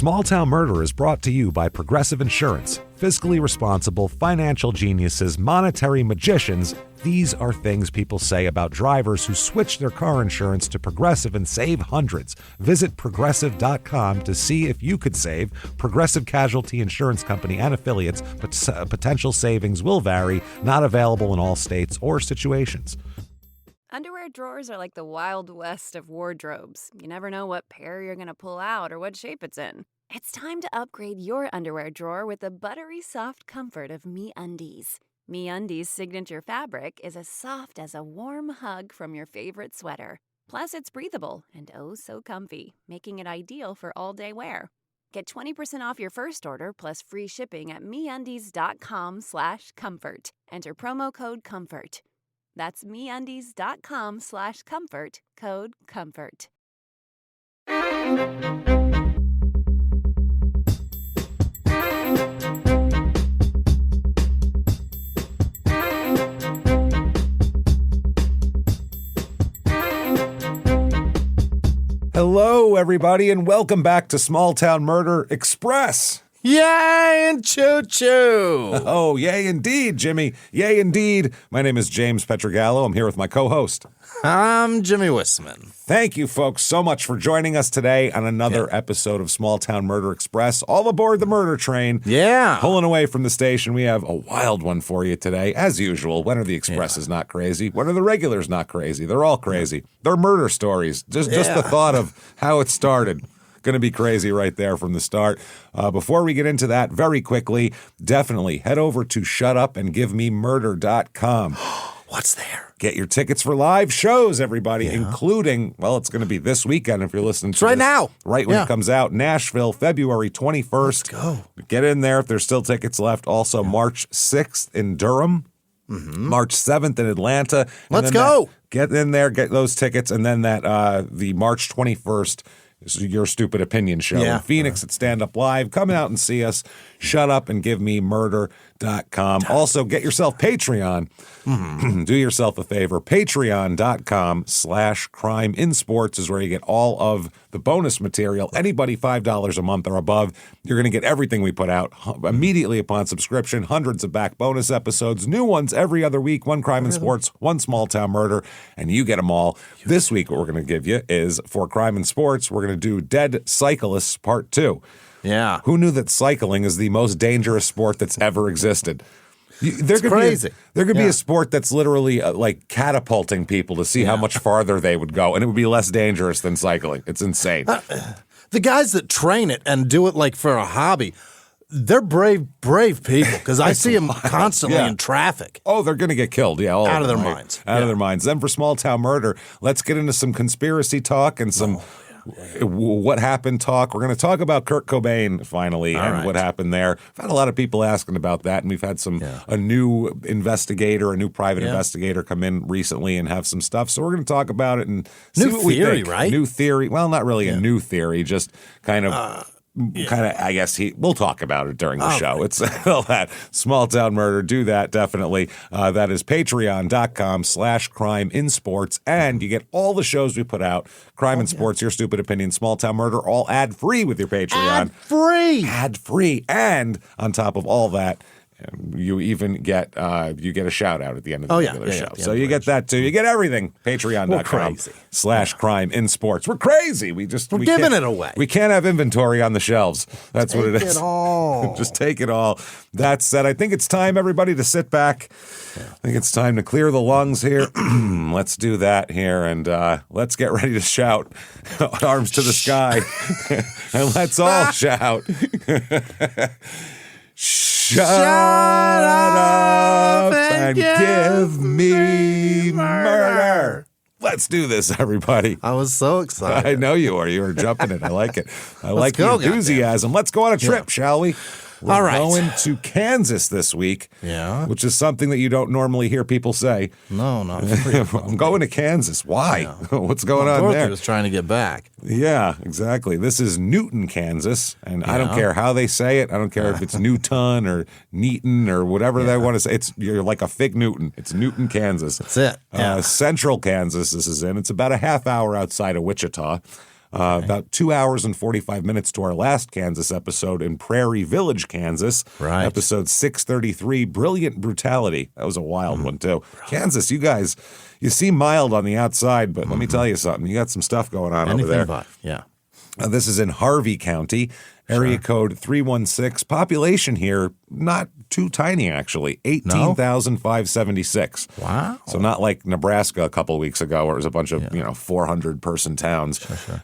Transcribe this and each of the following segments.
Small Town Murder is brought to you by Progressive Insurance. Fiscally responsible, financial geniuses, monetary magicians. These are things people say about drivers who switch their car insurance to Progressive and save hundreds. Visit Progressive.com to see if you could save. Progressive Casualty Insurance Company and affiliates, but potential savings will vary. Not available in all states or situations. Underwear drawers are like the Wild West of wardrobes. You never know what pair you're going to pull out or what shape it's in. It's time to upgrade your underwear drawer with the buttery soft comfort of MeUndies. MeUndies' signature fabric is as soft as a warm hug from your favorite sweater. Plus, it's breathable and oh so comfy, making it ideal for all-day wear. Get 20% off your first order plus free shipping at MeUndies.com/comfort. Enter promo code COMFORT. That's MeUndies.com/comfort, code COMFORT. Hello, everybody, and welcome back to Small Town Murder Express. Yay and choo-choo! Oh, yay indeed, Jimmy. Yay indeed. My name is James Petrogallo. I'm here with my co-host. I'm Jimmy Wissman. Thank you, folks, so much for joining us today on another episode of Small Town Murder Express. All aboard the murder train. Yeah. Pulling away from the station. We have a wild one for you today. As usual, when are the expresses not crazy? When are the regulars not crazy? They're all crazy. They're murder stories. Just the thought of how it started. Going to be crazy right there from the start. Before we get into that, very quickly, definitely head over to shutupandgivememurder.com. What's there? Get your tickets for live shows, everybody, including, well, it's going to be this weekend if you're listening to right this, now. Right when it comes out. Nashville, February 21st. Let's go. Get in there if there's still tickets left. Also, March 6th in Durham. March 7th in Atlanta. Let's go. Get in there, get those tickets, and then the March 21st is Your Stupid Opinion show in Phoenix at Stand Up Live. Come out and see us. Shutupandgivememurder.com. Also, get yourself Patreon. Do yourself a favor. Patreon.com/crime in sports is where you get all of the bonus material. Anybody $5 a month or above, you're going to get everything we put out immediately upon subscription. Hundreds of back bonus episodes, new ones every other week. One crime in sports, one small town murder, and you get them all. This week, what we're going to give you is for crime in sports, we're going to do Dead Cyclists Part 2. Yeah. Who knew that cycling is the most dangerous sport that's ever existed? It's crazy. There could be a sport that's literally like catapulting people to see how much farther they would go, and it would be less dangerous than cycling. It's insane. The guys that train it and do it like for a hobby, they're brave people because I see them constantly in traffic. Oh, they're going to get killed. Yeah, out of their minds. Out of their minds. Then for small town murder, let's get into some conspiracy talk and some what happened talk. We're going to talk about Kurt Cobain finally what happened there. I've had a lot of people asking about that, and we've had a new investigator, a new private investigator come in recently and have some stuff. So we're going to talk about it and see what we think. Right? New theory. Well, not really a new theory, just kind of. I guess we'll talk about it during the show. It's all that small town murder. Do that definitely. That is patreon.com/crime in sports. And you get all the shows we put out. Crime in sports, Your Stupid Opinion, Small Town Murder, all ad free with your Patreon. Ad free. And on top of all that, you even get a shout out at the end of the regular show. So you get that too. You get everything. Patreon.com/crime in sports. We're crazy. We're giving it away. We can't have inventory on the shelves. That's what it is. Take it all. Just take it all. That said, I think it's time, everybody, to sit back. I think it's time to clear the lungs here. Let's do that here, and let's get ready to shout. Arms to the sky. And let's all shout. Shut up and give me murder. Let's do this, everybody. I was so excited. I know you are. You were jumping it. I like it. I like the enthusiasm. Let's go on a trip, shall we? We're going to Kansas this week, which is something that you don't normally hear people say. No, not I'm going to Kansas. Why? What's going on there? Dorothy was trying to get back. Yeah, exactly. This is Newton, Kansas, and I don't care how they say it. I don't care if it's Newton or Neaton or whatever they want to say. You're like a fig Newton. It's Newton, Kansas. That's it. Central Kansas this is in. It's about a half hour outside of Wichita. About 2 hours and 45 minutes to our last Kansas episode in Prairie Village, Kansas. Right. Episode 633, Brilliant Brutality. That was a wild one, too. Kansas, you guys, you seem mild on the outside, but let me tell you something. You got some stuff going on over there. But, yeah. This is in Harvey County, area code 316. Population here, not too tiny, actually, 18,576. Wow. So not like Nebraska a couple of weeks ago where it was a bunch of, 400-person towns.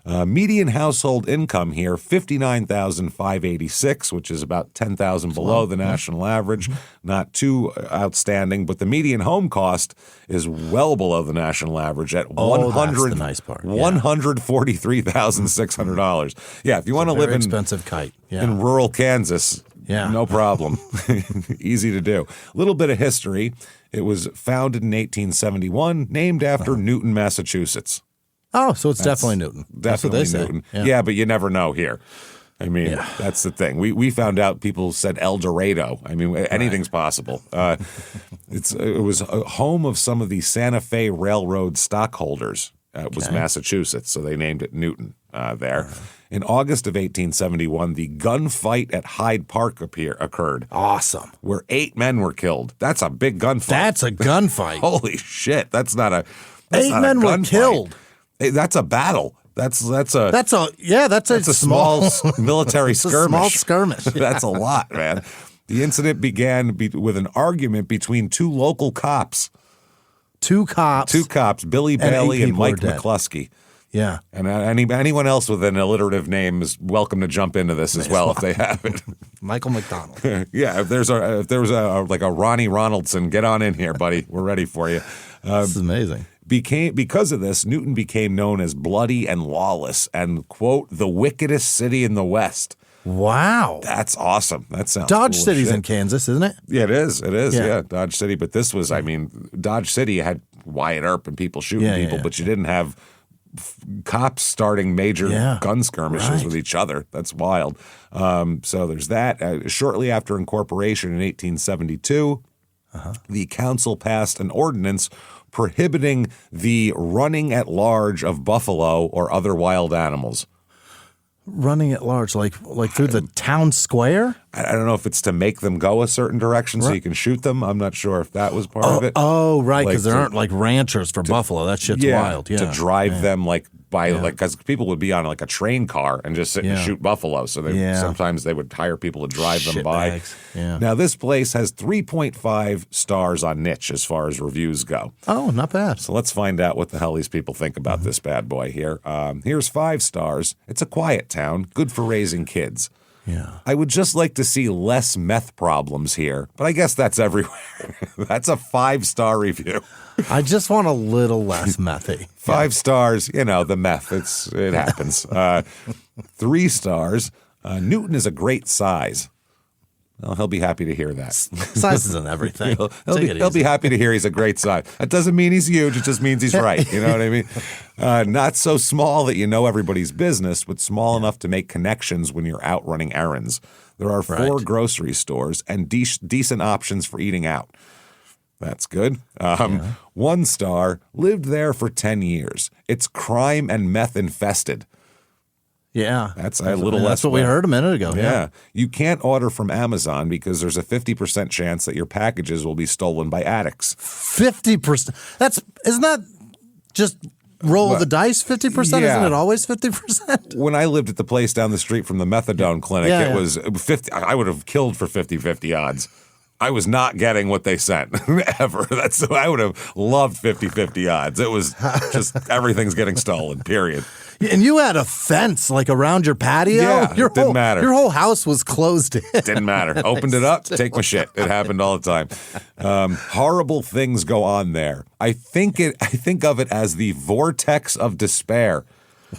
Median household income here, 59,586, which is about 10,000 below the national average. Not too outstanding, but the median home cost is well below the national average at that's the nice part. Yeah. $143,600. Yeah, if you want to live in expensive kite. Yeah. in rural Kansas, no problem. Easy to do. A little bit of history. It was founded in 1871, named after Newton, Massachusetts. Oh, so it's definitely Newton. That's what they Newton. say. Yeah, but you never know here. I mean, that's the thing. We found out people said El Dorado. I mean, anything's possible. It was a home of some of the Santa Fe Railroad stockholders. It was Massachusetts, so they named it Newton there. In August of 1871, the gunfight at Hyde Park occurred. Awesome. Where 8 men were killed. That's a big gunfight. That's a gunfight. Holy shit. That's not a Eight men were killed. Hey, that's a battle. That's a small military skirmish. A small skirmish. Yeah. That's a lot, man. The incident began with an argument between 2 local cops. Two cops, Billy Bailey and Mike McCluskey. Yeah. And anyone else with an alliterative name is welcome to jump into this as well if they have it. Michael McDonald. Yeah, if there was a Ronnie Ronaldson, get on in here, buddy. We're ready for you. This is amazing. Because of this, Newton became known as bloody and lawless and, quote, the wickedest city in the West. Wow. That's awesome. That sounds Dodge cool City's shit. in Kansas, isn't it? Yeah, it is. It is. Yeah. Yeah, Dodge City. But this was, Dodge City had Wyatt Earp and people shooting people, but you didn't have cops starting major gun skirmishes with each other. That's wild. So there's that. Shortly after incorporation in 1872, the council passed an ordinance prohibiting the running at large of buffalo or other wild animals. Running at large, like through the town square? I don't know if it's to make them go a certain direction so you can shoot them. I'm not sure if that was part of it. Oh, right, because there aren't like ranchers for buffalo. That shit's wild. Yeah, to drive them because people would be on like a train car and just sit and shoot buffalo. So sometimes they would hire people to drive them by. Bags. Yeah. Now this place has 3.5 stars on Niche as far as reviews go. Oh, not bad. So let's find out what the hell these people think about this bad boy here. Here's 5 stars. It's a quiet town, good for raising kids. Yeah. I would just like to see less meth problems here, but I guess that's everywhere. That's a 5-star review. I just want a little less methy. 5 stars, the meth. It happens. 3 stars. Newton is a great size. Well, he'll be happy to hear that. Size isn't everything. He'll be happy to hear he's a great size. That doesn't mean he's huge. It just means he's right. You know what I mean? Not so small that you know everybody's business, but small enough to make connections when you're out running errands. There are 4 grocery stores and decent options for eating out. That's good. 1 star, lived there for 10 years. It's crime and meth infested. Yeah. That's a little less. That's what we heard a minute ago. Yeah. You can't order from Amazon because there's a 50% chance that your packages will be stolen by addicts. 50%. Isn't that just roll of the dice 50%? Yeah. Isn't it always 50%? When I lived at the place down the street from the methadone clinic, it was 50. I would have killed for 50-50 odds. I was not getting what they sent ever. I would have loved 50-50 odds. It was just everything's getting stolen, period. And you had a fence like around your patio? Yeah, it didn't matter. Your whole house was closed in. Didn't matter. Opened it up, take my shit. It happened all the time. Horrible things go on there. I think of it as the vortex of despair.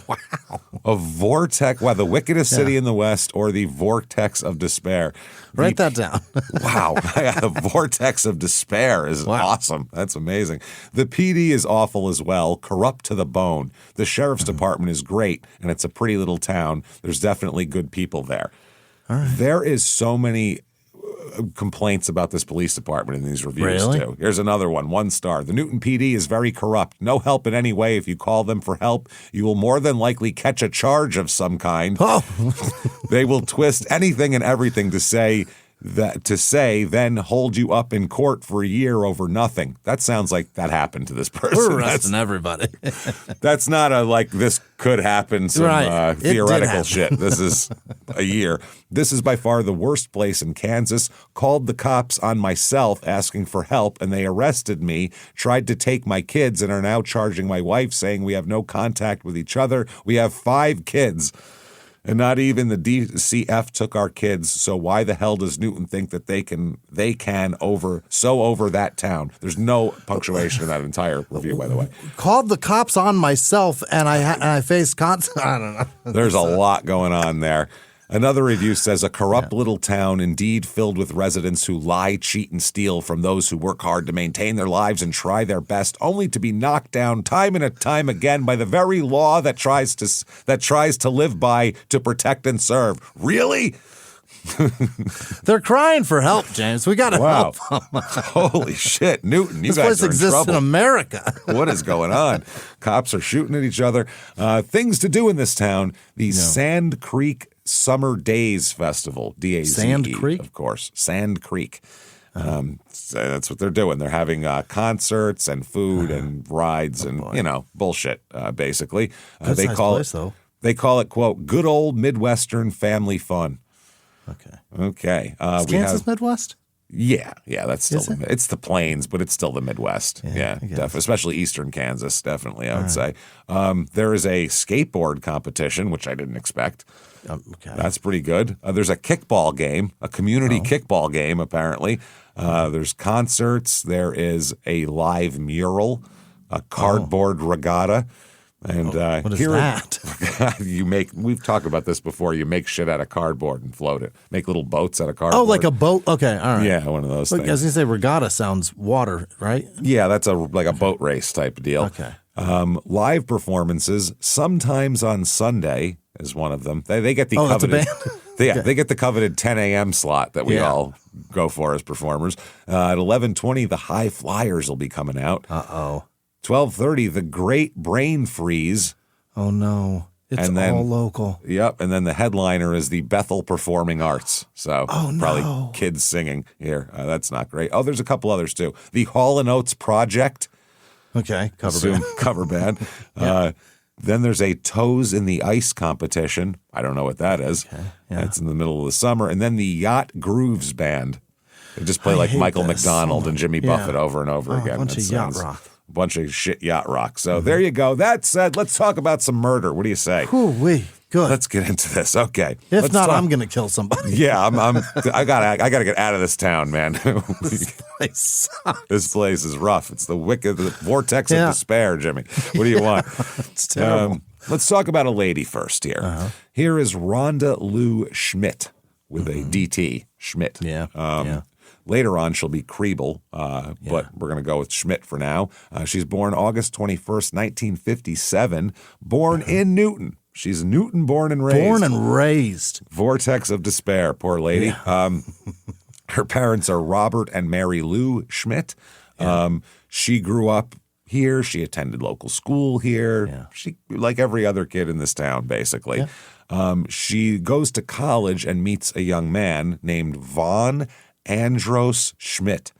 Wow. A vortex, the wickedest city in the West or the vortex of despair. Write that down. Wow. The vortex of despair is awesome. That's amazing. The PD is awful as well, corrupt to the bone. The sheriff's department is great, and it's a pretty little town. There's definitely good people there. All right. There is so many complaints about this police department in these reviews, Really? too. Here's another one, 1 star. The Newton PD is very corrupt. No help in any way. If you call them for help, you will more than likely catch a charge of some kind. Oh. They will twist anything and everything to say, then hold you up in court for a year over nothing. That sounds like that happened to this person. We're arresting everybody. That's not a like this could happen some Right. theoretical shit. This is a year. This is by far the worst place in Kansas. Called the cops on myself asking for help, and they arrested me, tried to take my kids, and are now charging my wife, saying we have no contact with each other. We have 5 kids. And not even the DCF took our kids, so why the hell does Newton think that they can over that town? There's no punctuation in that entire review, by the way. Called the cops on myself, and I faced I don't know. There's a lot going on there. Another review says, a corrupt little town indeed filled with residents who lie, cheat, and steal from those who work hard to maintain their lives and try their best, only to be knocked down time and time again by the very law that tries to live by to protect and serve. Really? They're crying for help, James. We got to help them. Holy shit, Newton, you This guys place are in exists trouble. in America. What is going on? Cops are shooting at each other. Things to do in this town. The Sand Creek Summer Days Festival. D-A-Z-E, Sand Creek? of course. Sand Creek. So that's what they're doing. They're having concerts and food and rides and, bullshit, basically. They call place, though. They call it, quote, good old Midwestern family fun. Okay. Is Kansas Midwest? Yeah, that's still Is it? it's the plains, but it's still the Midwest. Yeah, especially eastern Kansas, definitely, I would say. There is a skateboard competition, which I didn't expect. Okay. That's pretty good. There's a kickball game, a community kickball game, apparently. There's concerts. There is a live mural, a cardboard regatta. And what is that? we've talked about this before. You make shit out of cardboard and float it. Make little boats out of cardboard. Oh, like a boat? Okay, all right. Yeah, one of those Look, things. I was going to say regatta sounds water, right? Yeah, that's like a boat race type of deal. Okay. Live performances, sometimes on Sunday is one of them. They get the That's a coveted. band? They get the coveted 10 a.m. slot that we all go for as performers. At 11:20, the High Flyers will be coming out. 12:30, the Great Brain Freeze. Oh, no. It's And then- all local. Yep, and then the headliner is the Bethel Performing Arts. So probably no. kids singing here. That's not great. Oh, there's a couple others too. The Hall & Oates Project. Okay, Cover band. Then there's a Toes in the Ice competition. I don't know what that is. Okay, That's in the middle of the summer. And then the Yacht Grooves Band. They just play I like hate Michael this McDonald so and much. Jimmy Buffett over and over again. A bunch That of yacht sounds- rock. A bunch of shit yacht rock. So there you go. That said, let's talk about some murder. What do you say? Ooh-wee. Good. Let's get into this. Okay. If Let's not, talk- I'm going to kill somebody. Yeah, I gotta get out of this town, man. Place. This place is rough. It's the vortex of Yeah. despair, Jimmy. What do you want? It's terrible. Let's talk about a lady first here. Here is Rhonda Lou Schmidt with a DT, Schmidt. Yeah. Later on, she'll be Kriebel, but we're going to go with Schmidt for now. She's born August 21st, 1957, born in Newton. She's Newton born and raised. Born and raised. Vortex of despair, poor lady. Her parents are Robert and Mary Lou Schmidt. She grew up here. She attended local school here. Yeah. She, like every other kid in this town, basically. She goes to college and meets a young man named Von Andros Schmidt.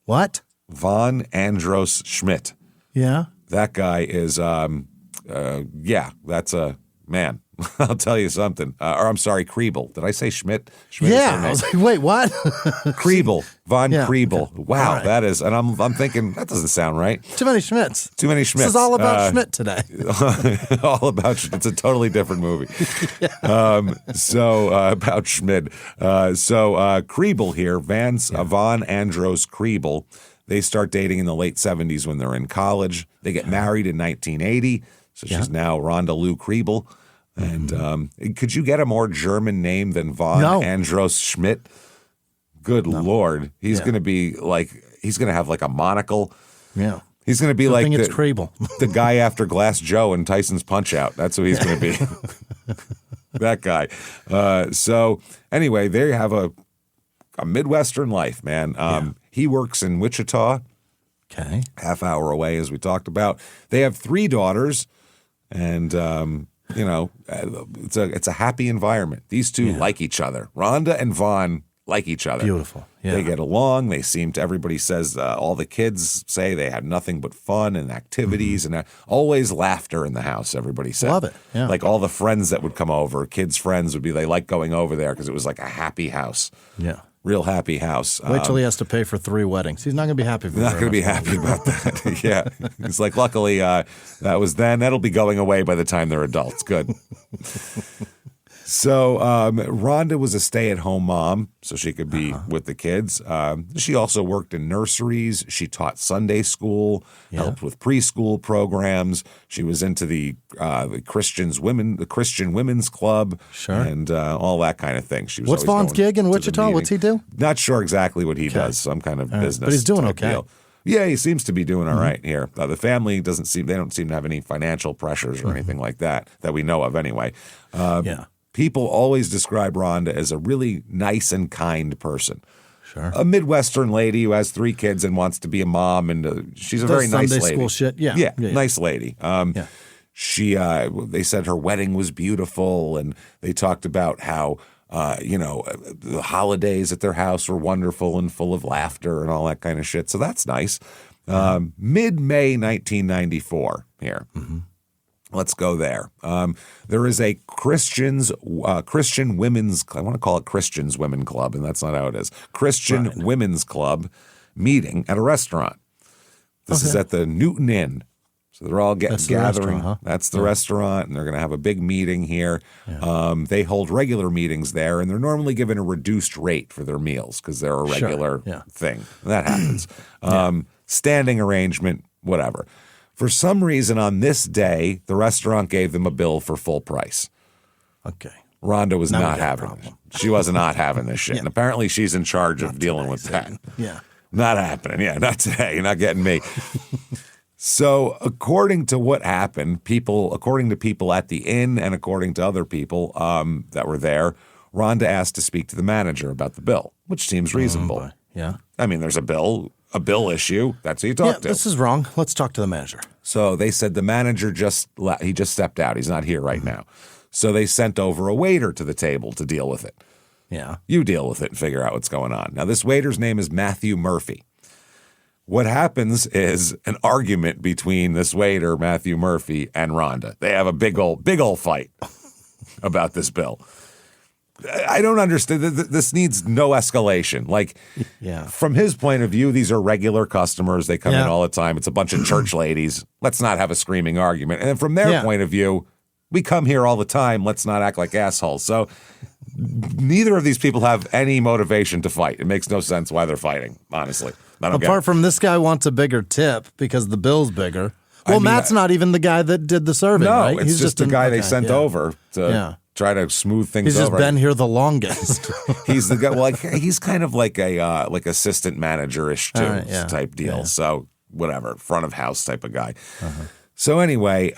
What? Von Andros Schmidt. Yeah. That guy is, that's a man. I'll tell you something. Or I'm sorry, Kriebel. Did I say Schmidt? Schmidt is her Yeah. name. I was like, wait, what? Kriebel. Von Yeah, Kriebel. okay. Wow, All right. that is, and I'm thinking, that doesn't sound right. Too many Schmidts. Too many Schmidts. This is all about Schmidt today. All about, it's a totally different movie. About Schmidt. Kriebel here, Von Andros Kriebel, they start dating in the late 70s when they're in college. They get married in 1980, so she's now Rhonda Lou Kriebel. And could you get a more German name than Von Andros Schmidt? Good Lord. He's going to be like, he's going to have like a monocle. Yeah. He's going to be I like think it's Kriebel. the guy after Glass Joe and Tyson's Punch-Out. That's who he's going to be. That guy. So anyway, they have a a Midwestern life, man. He works in Wichita. Okay. Half hour away, as we talked about. They have 3 daughters, and it's a happy environment. These two like each other. Rhonda and Vaughn like each other. Beautiful. Yeah. They get along. They seem to. Everybody says all the kids say they had nothing but fun and activities and always laughter in the house. Everybody said. Love it. Yeah. Like all the friends that would come over, kids' friends would be. They like going over there because it was like a happy house. Yeah. Real happy house. Wait till he has to pay for 3 weddings. He's not going to be happy. Not going to be happy about that. Yeah. He's like, luckily, that was then. That'll be going away by the time they're adults. Good. So Rhonda was a stay-at-home mom, so she could be with the kids. She also worked in nurseries. She taught Sunday school, helped with preschool programs. She was into the Christian Women's Club, and all that kind of thing. She was. What's Vaughn's gig in Wichita? What's he do? Not sure exactly what he does. Some kind of business, but he's doing okay. Deal. Yeah, he seems to be doing all right here. The family don't seem to have any financial pressures or anything like that we know of anyway. People always describe Rhonda as a really nice and kind person. Sure. A Midwestern lady who has 3 kids and wants to be a mom, and she's a very nice lady. Sunday school shit. Yeah. Nice lady. She, they said her wedding was beautiful, and they talked about how, the holidays at their house were wonderful and full of laughter and all that kind of shit. So that's nice. Mid-May 1994 here. Mm-hmm. Let's go there. There is a Christian Women's, I want to call it Christians Women Club, and that's not how it is. Christian Women's Club meeting at a restaurant. This is at the Newton Inn. So they're all gathering. That's the restaurant, and they're going to have a big meeting here. Yeah. They hold regular meetings there, and they're normally given a reduced rate for their meals because they're a regular thing. That happens. Standing arrangement, whatever. For some reason, on this day, the restaurant gave them a bill for full price. Okay. Rhonda was not having it. She was not having this shit. And apparently she's in charge of dealing with that. Yeah. Not happening. Yeah, not today. You're not getting me. So according to what happened, according to people at the inn and according to other people that were there, Rhonda asked to speak to the manager about the bill, which seems reasonable. Yeah. I mean, there's a bill issue. That's who you talk to. This is wrong. Let's talk to the manager. So they said the manager just stepped out. He's not here right now. So they sent over a waiter to the table to deal with it. Yeah. You deal with it and figure out what's going on. Now, this waiter's name is Matthew Murphy. What happens is an argument between this waiter, Matthew Murphy, and Rhonda. They have a big old fight about this bill. I don't understand. This needs no escalation. Like, from his point of view, these are regular customers. They come in all the time. It's a bunch of church ladies. Let's not have a screaming argument. And then from their point of view, we come here all the time. Let's not act like assholes. So neither of these people have any motivation to fight. It makes no sense why they're fighting, honestly. Apart from this guy wants a bigger tip because the bill's bigger. Well, Matt's not even the guy that did the serving, right? No, it's just the guy they sent over to try to smooth things over. He's just been here the longest. He's the guy. Well, he's kind of like a assistant manager-ish type deal. Yeah. So whatever, front of house type of guy. So anyway,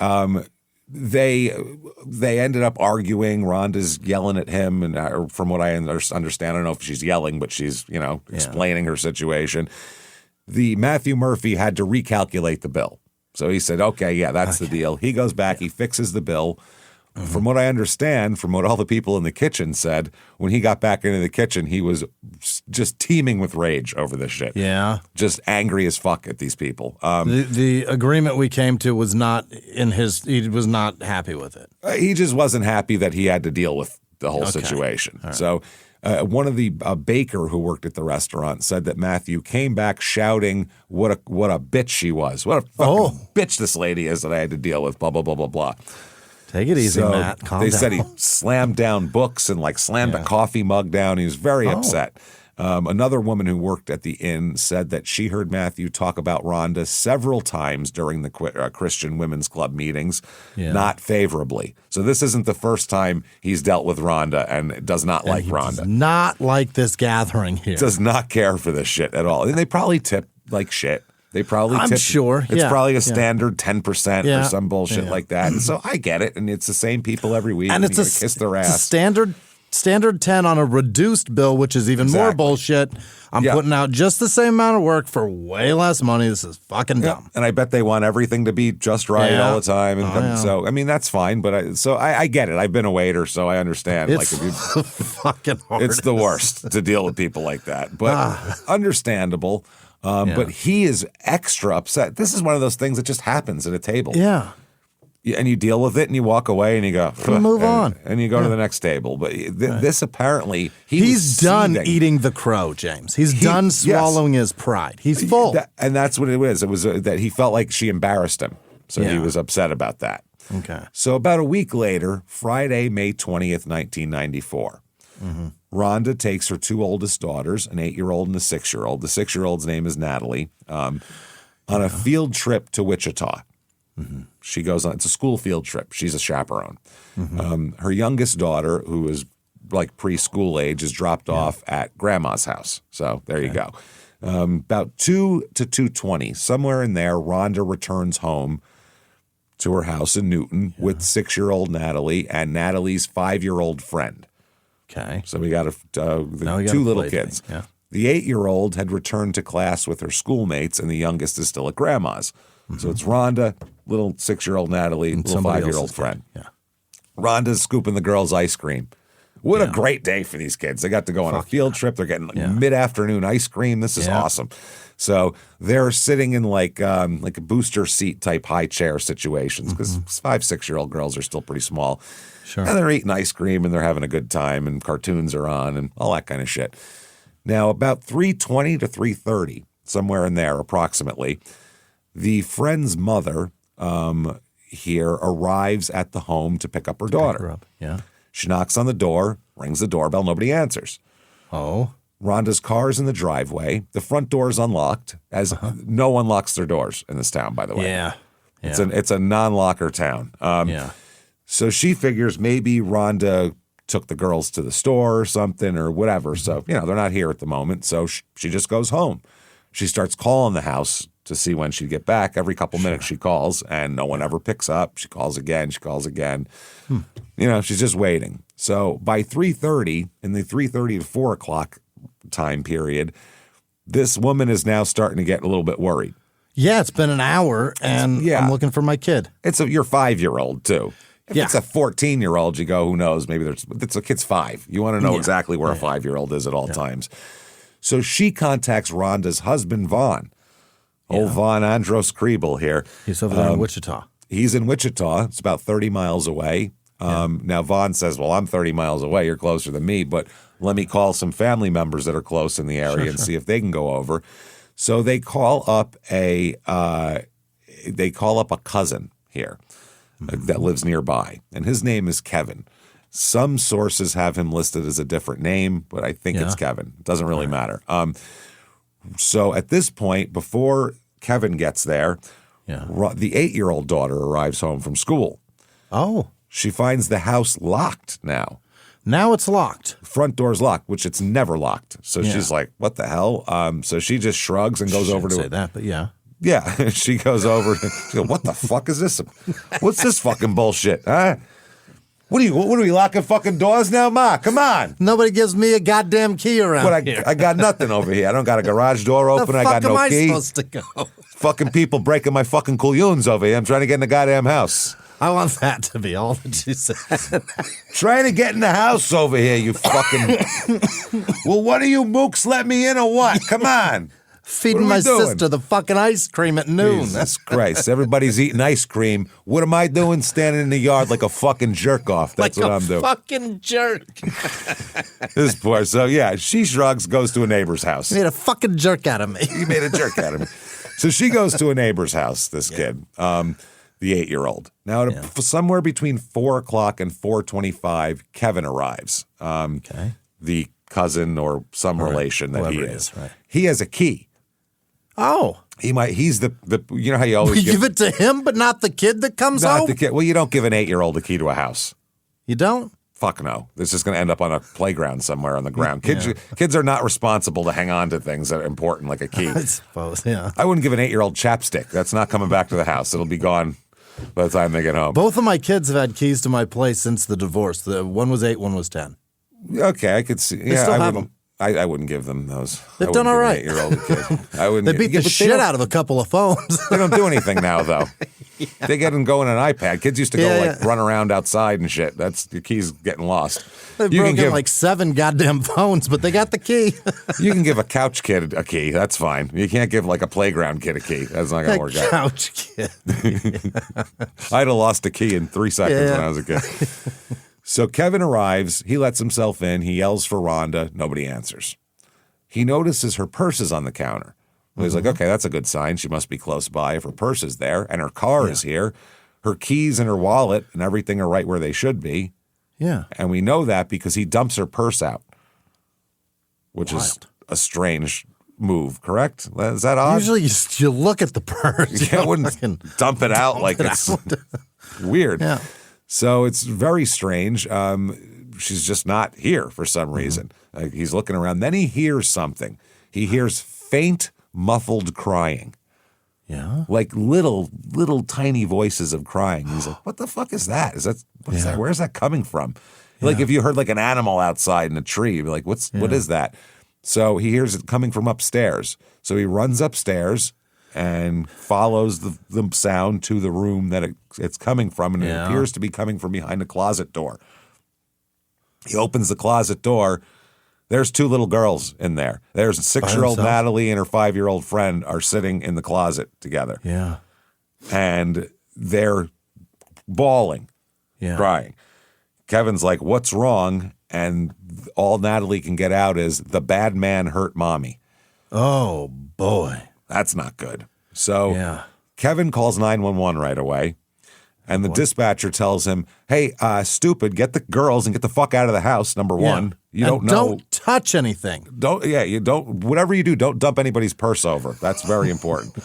they ended up arguing. Rhonda's yelling at him, and from what I understand, I don't know if she's yelling, but she's explaining her situation. The Matthew Murphy had to recalculate the bill. So he said, okay, that's the deal. He goes back, he fixes the bill. From what I understand, from what all the people in the kitchen said, when he got back into the kitchen, he was just teeming with rage over this shit. Yeah. Just angry as fuck at these people. The agreement we came to was not he was not happy with it. He just wasn't happy that he had to deal with the whole situation. Right. So one of the baker who worked at the restaurant said that Matthew came back shouting what a bitch she was. What a fucking bitch this lady is that I had to deal with, blah, blah, blah, blah, blah. Take it easy, Matt. Calm down. They said he slammed down books and slammed a coffee mug down. He was very upset. Another woman who worked at the inn said that she heard Matthew talk about Rhonda several times during the Christian Women's Club meetings, not favorably. So this isn't the first time he's dealt with Rhonda and does not like Rhonda. Does not like this gathering here. Does not care for this shit at all. And they probably tip like shit. They probably I'm sure. It's probably a standard 10% or some bullshit like that. And so I get it. And it's the same people every week. And it's kiss their ass. It's a standard 10 on a reduced bill, which is even more bullshit. I'm putting out just the same amount of work for way less money. This is fucking dumb. And I bet they want everything to be just right all the time. And so, I mean, that's fine. But I get it. I've been a waiter, so I understand. It's fucking hard. It's the worst to deal with people like that. But understandable. But he is extra upset. This is one of those things that just happens at a table. Yeah. And you deal with it and you walk away and you go, move on. And you go to the next table. But this apparently, he's done eating the crow, James. He's done swallowing his pride. He's full. And that's what it was. It was that he felt like she embarrassed him. So he was upset about that. Okay. So about a week later, Friday, May 20th, 1994, Rhonda takes her two oldest daughters, an 8-year-old and a 6-year-old. The 6-year-old's name is Natalie, on a field trip to Wichita. She goes on, it's a school field trip. She's a chaperone. Her youngest daughter, who is like preschool age, is dropped off at grandma's house. So there you go. About 2 to 2:20, somewhere in there, Rhonda returns home to her house in Newton with 6-year-old Natalie and Natalie's 5-year-old friend. Okay. So we got two little kids. Yeah. The 8-year-old had returned to class with her schoolmates, and the youngest is still at grandma's. So it's Rhonda, little 6-year-old Natalie, and little 5-year-old friend. Yeah. Rhonda's scooping the girls' ice cream. What a great day for these kids. They got to go on a field trip. They're getting mid-afternoon ice cream. This is awesome. So they're sitting in like a booster seat type high chair situations because 5, 6-year-old girls are still pretty small. Sure. And they're eating ice cream and they're having a good time and cartoons are on and all that kind of shit. Now, about 3:20 to 3:30, somewhere in there approximately, the friend's mother here arrives at the home to pick up her daughter. Yeah. She knocks on the door, rings the doorbell, nobody answers. Oh. Rhonda's car's in the driveway. The front door is unlocked, as no one locks their doors in this town, by the way. Yeah. It's a non-locker town. So she figures maybe Rhonda took the girls to the store or something or whatever. So, they're not here at the moment. So she just goes home. She starts calling the house to see when she'd get back. Every couple minutes she calls, and no one ever picks up. She calls again. She's just waiting. So by 3:30, in the 3:30 to 4 o'clock time period, this woman is now starting to get a little bit worried. Yeah, it's been an hour, and I'm looking for my kid. It's your 5-year-old, too. If it's a 14-year-old, you go, who knows? Maybe it's a kid's 5. You want to know exactly where a 5-year-old is at all times. So she contacts Rhonda's husband, Vaughn. Old Vaughn Andros Kriebel here. He's over there in Wichita. He's in Wichita. It's about 30 miles away. Now, Vaughn says, well, I'm 30 miles away. You're closer than me, but let me call some family members that are close in the area and see if they can go over. So they call up a cousin here that lives nearby, and his name is Kevin. Some sources have him listed as a different name, but I think it's Kevin. It doesn't really matter. So at this point, before Kevin gets there, the 8-year-old daughter arrives home from school. Oh. She finds the house locked now. Now it's locked. Front door's locked, which it's never locked. So she's like, what the hell? So she just shrugs and goes over to say that, but yeah. Yeah, she goes over. She goes, what the fuck is this? What's this fucking bullshit? Huh? What are we locking fucking doors now, Ma? Come on. Nobody gives me a goddamn key around here. I got nothing over here. I don't got a garage door open. I got no key. Where the fuck am I supposed to go? Fucking people breaking my fucking couillons over here. I'm trying to get in the goddamn house. I want that to be all that you said. Trying to get in the house over here, you fucking... Well, what are you mooks let me in or what? Come on. Feeding my sister the fucking ice cream at noon. Jesus Christ. Everybody's eating ice cream. What am I doing standing in the yard like a fucking jerk off? That's what I'm doing. Fucking jerk. This poor. So, she shrugs, goes to a neighbor's house. You made a fucking jerk out of me. You made a jerk out of me. So she goes to a neighbor's house, this kid, the 8-year-old. Now, somewhere between 4 o'clock and 4:25, Kevin arrives. The cousin or some relation that he is. Right. He has a key. Oh. He's the you know how you always give it to him, but not the kid that comes home? Not the kid. Well, you don't give an 8-year-old a key to a house. You don't? Fuck no. This is going to end up on a playground somewhere on the ground. Kids are not responsible to hang on to things that are important like a key. I suppose, yeah. I wouldn't give an 8-year-old chapstick. That's not coming back to the house. It'll be gone by the time they get home. Both of my kids have had keys to my place since the divorce. One was 8, one was 10. Okay, I could see. They still have them. I wouldn't give them those. They've done all right. 8-year-old kid. I wouldn't. They beat the shit out of a couple of phones. They don't do anything now, though. They get them going on an iPad. Kids used to go run around outside and shit. That's the key's getting lost. They've broken like 7 goddamn phones, but they got the key. You can give a couch kid a key. That's fine. You can't give like a playground kid a key. That's not going to work out. Couch kid. I'd have lost a key in 3 seconds when I was a kid. So Kevin arrives. He lets himself in. He yells for Rhonda. Nobody answers. He notices her purse is on the counter. He's like, okay, that's a good sign. She must be close by if her purse is there and her car is here. Her keys and her wallet and everything are right where they should be. Yeah. And we know that because he dumps her purse out, which is a strange move, correct? Is that odd? Usually you look at the purse. You wouldn't dump it out like it's weird. Yeah. So it's very strange. She's just not here for some reason. He's looking around. Then he hears something. He hears faint, muffled crying. Yeah. Like little tiny voices of crying. He's like, what the fuck is that? What is that? Where's that coming from? Like if you heard like an animal outside in a tree, you'd be like, what is that? So he hears it coming from upstairs. So he runs upstairs and follows the sound to the room that it's coming from, and it appears to be coming from behind a closet door. He opens the closet door. There's 2 little girls in there. There's 6-year-old Natalie and her 5-year-old friend are sitting in the closet together. Yeah. And they're bawling, crying. Kevin's like, what's wrong? And all Natalie can get out is, the bad man hurt mommy. Oh, boy. That's not good. So Kevin calls 911 right away. And the dispatcher tells him, hey, stupid, get the girls and get the fuck out of the house, number one. You don't know. Don't touch anything. Whatever you do, don't dump anybody's purse over. That's very important.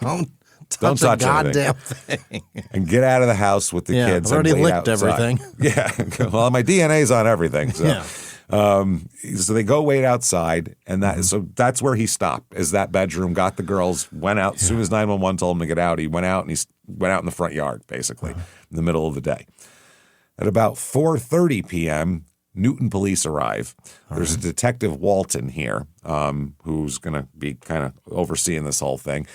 Don't touch a goddamn thing. And get out of the house with the kids. I've already and wait licked outside. everything. Yeah. Well, my DNA's on everything. So. So they go wait outside, and so that's where he stopped, is that bedroom, got the girls, went out. As soon as 911 told him to get out, he went out, and he went out in the front yard, basically, in the middle of the day. At about 4:30 p.m., Newton police arrive. There's a Detective Walton here who's going to be kind of overseeing this whole thing.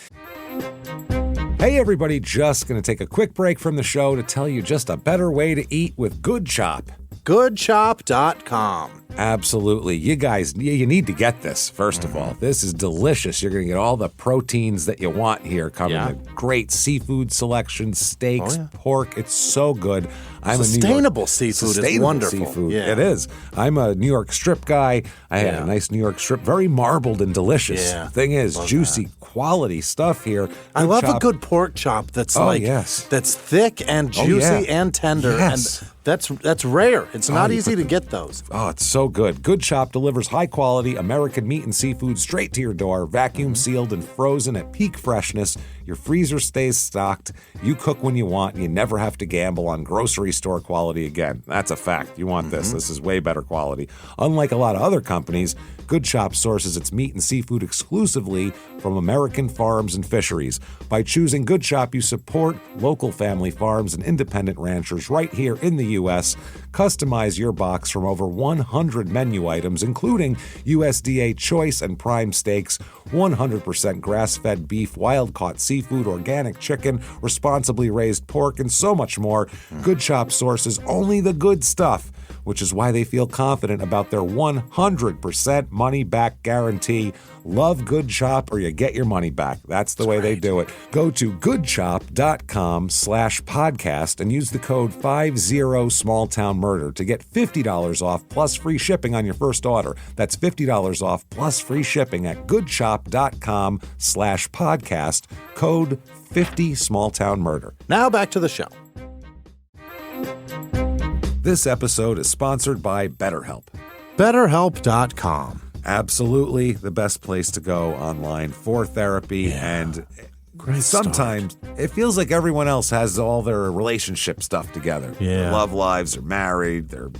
Hey everybody, just going to take a quick break from the show to tell you just a better way to eat with Good Chop. Goodchop.com. Absolutely. You guys, you need to get this, first of all. This is delicious. You're going to get all the proteins that you want here coming. A great seafood selection, steaks, pork. It's so good. Sustainable seafood is wonderful. Seafood. Yeah. It is. I'm a New York strip guy. I had a nice New York strip, very marbled and delicious. Thing is, juicy, quality stuff here. I love a good pork chop that's that's thick and juicy and tender. Yes. And that's rare. It's not easy to get those. Oh, it's so good. Good Chop delivers high-quality American meat and seafood straight to your door, vacuum-sealed and frozen at peak freshness. Your freezer stays stocked. You cook when you want, and you never have to gamble on grocery store quality again. That's a fact. You want this. This is way better quality. Unlike a lot of other companies, Good Chop sources its meat and seafood exclusively from American farms and fisheries. By choosing Good Chop, you support local family farms and independent ranchers right here in the U.S. Customize your box from over 100 menu items, including USDA choice and prime steaks, 100% grass-fed beef, wild-caught seafood, organic chicken, responsibly raised pork, and so much more. Good Chop sources only the good stuff, which is why they feel confident about their 100% money-back guarantee. Love Good Chop or you get your money back. That's the way they do it. Go to goodchop.com/podcast and use the code 50smalltownmurder to get $50 off plus free shipping on your first order. That's $50 off plus free shipping at goodchop.com/podcast, code 50smalltownmurder. Now back to the show. This episode is sponsored by BetterHelp. BetterHelp.com. Absolutely the best place to go online for therapy. And sometimes it feels like everyone else has all their relationship stuff together. Their love lives, are married, they're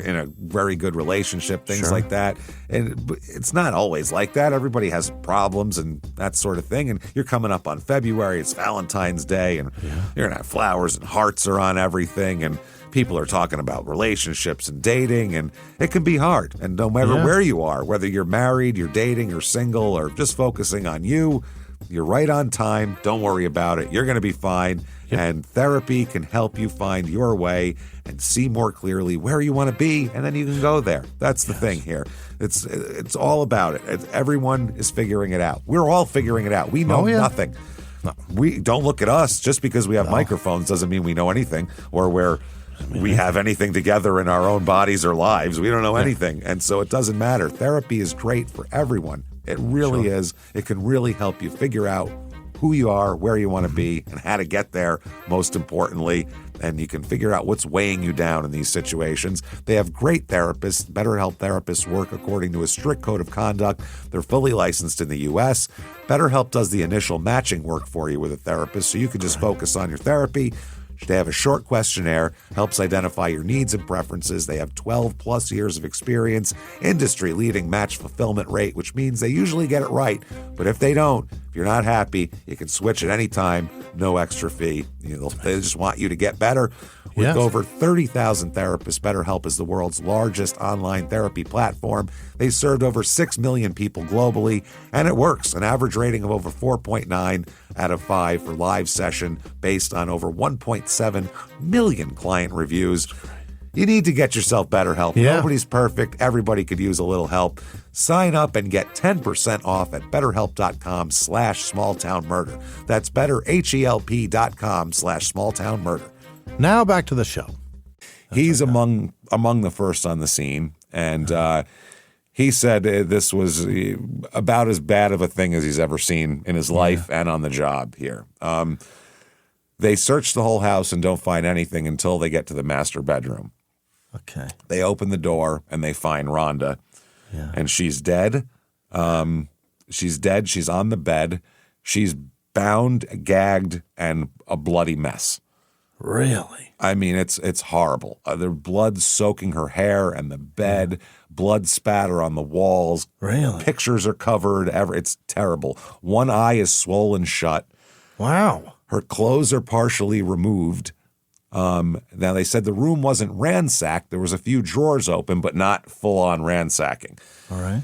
in a very good relationship, things like that. And it's not always like that. Everybody has problems and that sort of thing. And you're coming up on February, it's Valentine's Day, and you're going to have flowers and hearts are on everything. And people are talking about relationships and dating, and it can be hard. And no matter where you are, whether you're married, you're dating, you're single, or just focusing on you, you're right on time. Don't worry about it. You're going to be fine. Yep. And therapy can help you find your way and see more clearly where you want to be, and then you can go there. That's the thing here. It's all about it. Everyone is figuring it out. We're all figuring it out. We know nothing. No. We don't look at us. Just because we have microphones doesn't mean we know anything, or we have anything together in our own bodies or lives. We don't know anything. And so it doesn't matter. Therapy is great for everyone. It really is. It can really help you figure out who you are, where you want to be, and how to get there, most importantly. And you can figure out what's weighing you down in these situations. They have great therapists. BetterHelp therapists work according to a strict code of conduct. They're fully licensed in the U.S. BetterHelp does the initial matching work for you with a therapist, so you can just focus on your therapy. They have a short questionnaire, helps identify your needs and preferences. They have 12 plus years of experience, industry-leading match fulfillment rate, which means they usually get it right. But if they don't, if you're not happy, you can switch at any time, no extra fee. They just want you to get better. With over 30,000 therapists, BetterHelp is the world's largest online therapy platform. They served over 6 million people globally, and it works. An average rating of over 4.9 out of 5 for live session based on over 1.7 million client reviews. You need to get yourself BetterHelp. Nobody's perfect. Everybody could use a little help. Sign up and get 10% off at BetterHelp.com/smalltownmurder. That's BetterHelp.com/smalltownmurder. Now back to the show. He's among the first on the scene, and he said this was about as bad of a thing as he's ever seen in his life and on the job here. They search the whole house and don't find anything until they get to the master bedroom. Okay. They open the door and they find Rhonda, and she's dead. She's dead. She's on the bed. She's bound, gagged, and a bloody mess. Really? I mean, it's horrible. There's blood soaking her hair and the bed, blood spatter on the walls. Really? Pictures are covered. It's terrible. One eye is swollen shut. Wow. Her clothes are partially removed. Now, they said the room wasn't ransacked. There was a few drawers open, but not full-on ransacking. All right.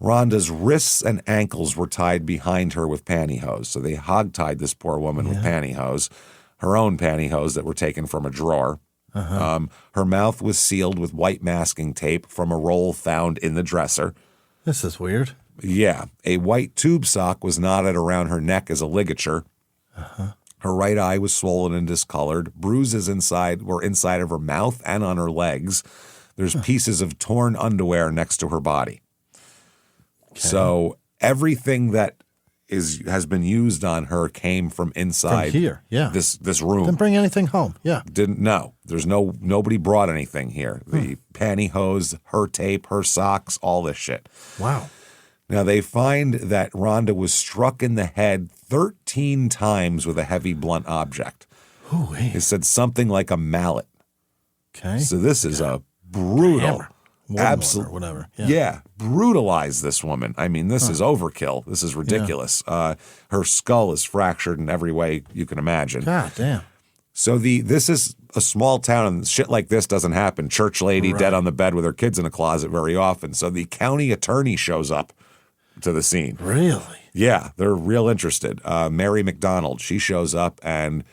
Rhonda's wrists and ankles were tied behind her with pantyhose. So they hog-tied this poor woman with pantyhose. Her own pantyhose that were taken from a drawer. Her mouth was sealed with white masking tape from a roll found in the dresser. This is weird. Yeah. A white tube sock was knotted around her neck as a ligature. Her right eye was swollen and discolored. Bruises were inside of her mouth and on her legs. There's pieces of torn underwear next to her body. Okay. So everything that has been used on her came from inside this room. Didn't bring anything home. Yeah. Didn't know. There's nobody brought anything here. The pantyhose, her tape, her socks, all this shit. Wow. Now they find that Rhonda was struck in the head 13 times with a heavy blunt object. It said something like a mallet. Okay. So this is a brutal, absolute, whatever. brutalized this woman. I mean, this is overkill. This is ridiculous. Her skull is fractured in every way you can imagine. God damn. So this is a small town, and shit like this doesn't happen. Church lady dead on the bed with her kids in a closet very often. So the county attorney shows up to the scene. Really? Yeah, they're real interested. Mary McDonald, she shows up and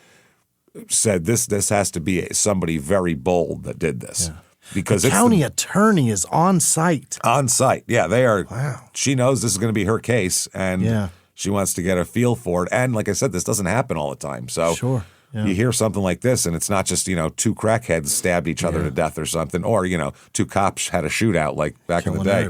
said this has to be somebody very bold that did this. Yeah. Because the county attorney is on site. On site, yeah, they are. Wow. She knows this is going to be her case, and she wants to get a feel for it. And like I said, this doesn't happen all the time. So you hear something like this, and it's not just, two crackheads stabbed each other to death or something, or, two cops had a shootout like back in the day.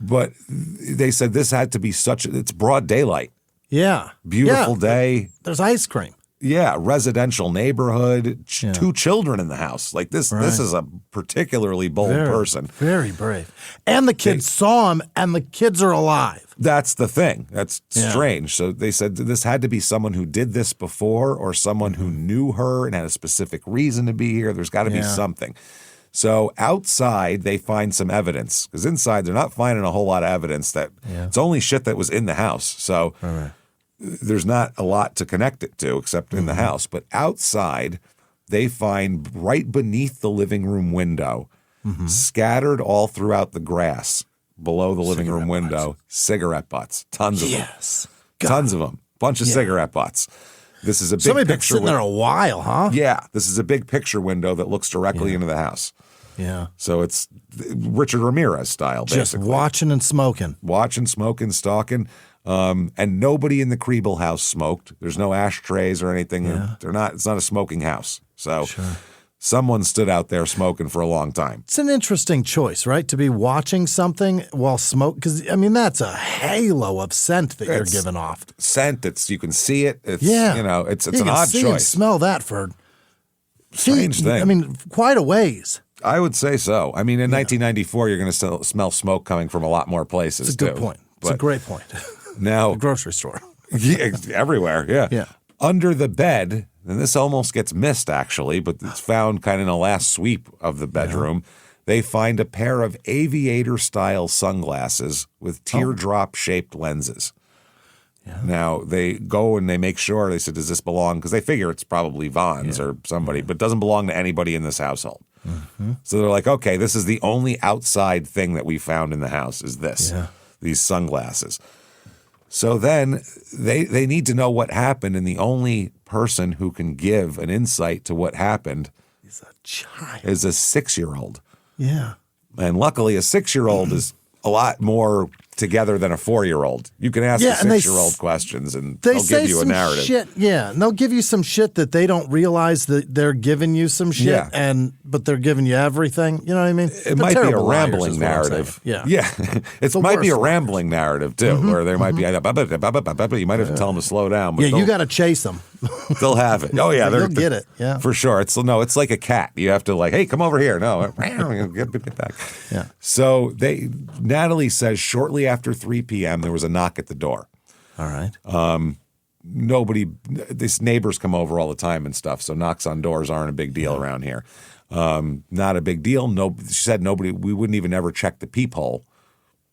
But they said this had to be it's broad daylight. Yeah. Beautiful day. There's ice cream. Yeah, residential neighborhood, 2 children in the house. Like this is a particularly bold person. Very brave. And the kids saw him, and the kids are alive. That's the thing. That's strange. So they said this had to be someone who did this before, or someone who knew her and had a specific reason to be here. There's got to be something. So outside, they find some evidence, because inside they're not finding a whole lot of evidence. It's only shit that was in the house. So there's not a lot to connect it to except in the house. But outside, they find right beneath the living room window, scattered all throughout the grass below the living room window, cigarette butts. Tons of them. Tons of them. Bunch of cigarette butts. This is a big Somebody been picture sitting there a while, huh? Yeah, this is a big picture window that looks directly into the house. Yeah. So it's Richard Ramirez style, Just basically. watching and smoking. Watching, smoking, stalking. And nobody in the Kriebel house smoked. There's no ashtrays or anything. Yeah. It's not a smoking house. So someone stood out there smoking for a long time. It's an interesting choice, right? To be watching something while smoke, because I mean that's a halo of scent that you're giving off. Scent. You can see it. It's it's you an odd see choice. And smell that for strange feet. thing. I mean, quite a ways. I would say so. I mean, in 1994, you're going to smell smoke coming from a lot more places. It's a good point. It's a great point. Now, the grocery store. Yeah, everywhere. Yeah. Yeah. Under the bed, and this almost gets missed actually, but it's found kind of in the last sweep of the bedroom. They find a pair of aviator-style sunglasses with teardrop-shaped lenses. Yeah. Now, they go and they make sure, they said, does this belong? Because they figure it's probably Vaughn's or somebody, but it doesn't belong to anybody in this household. So they're like, okay, this is the only outside thing that we found in the house is this, these sunglasses. So then they need to know what happened, and the only person who can give an insight to what happened He's a child. is a 6-year-old. Yeah. And luckily, a 6-year-old is a lot more together than a 4-year-old. You can ask a 6-year-old questions, and they'll give you a narrative. Shit, and they'll give you some shit that they don't realize that they're giving you some shit, but they're giving you everything. You know what I mean? It might be a rambling narrative. Yeah. It might be a rambling narrative, too, where there might be, you might have to tell them to slow down. But you got to chase them. They'll have it. Oh, yeah. They'll get it. Yeah. For sure. It's like a cat. You have to hey, come over here. No, get back. Yeah. So Natalie says shortly after 3 p.m. there was a knock at the door. All right. These neighbors come over all the time and stuff, so knocks on doors aren't a big deal around here. Not a big deal. No, she said we wouldn't even ever check the peephole.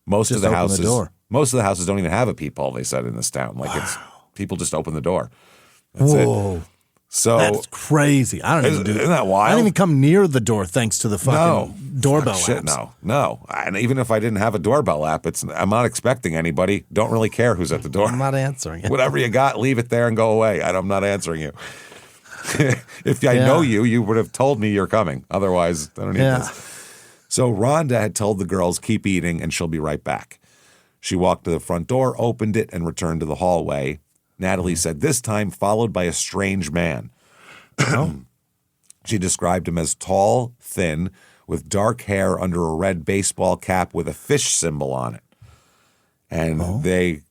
Most of the houses don't even have a peephole, they said, in this town. It's people just open the door. That's it. So that's crazy. I don't even do that. Isn't that wild? I don't even come near the door thanks to the fucking doorbell apps. No. And even if I didn't have a doorbell app, I'm not expecting anybody. Don't really care who's at the door. I'm not answering it. Whatever you got, leave it there and go away. I'm not answering you. If I know you would have told me you're coming. Otherwise, I don't need this. So Rhonda had told the girls, keep eating and she'll be right back. She walked to the front door, opened it, and returned to the hallway. Natalie said this time followed by a strange man. She described him as tall, thin, with dark hair under a red baseball cap with a fish symbol on it. And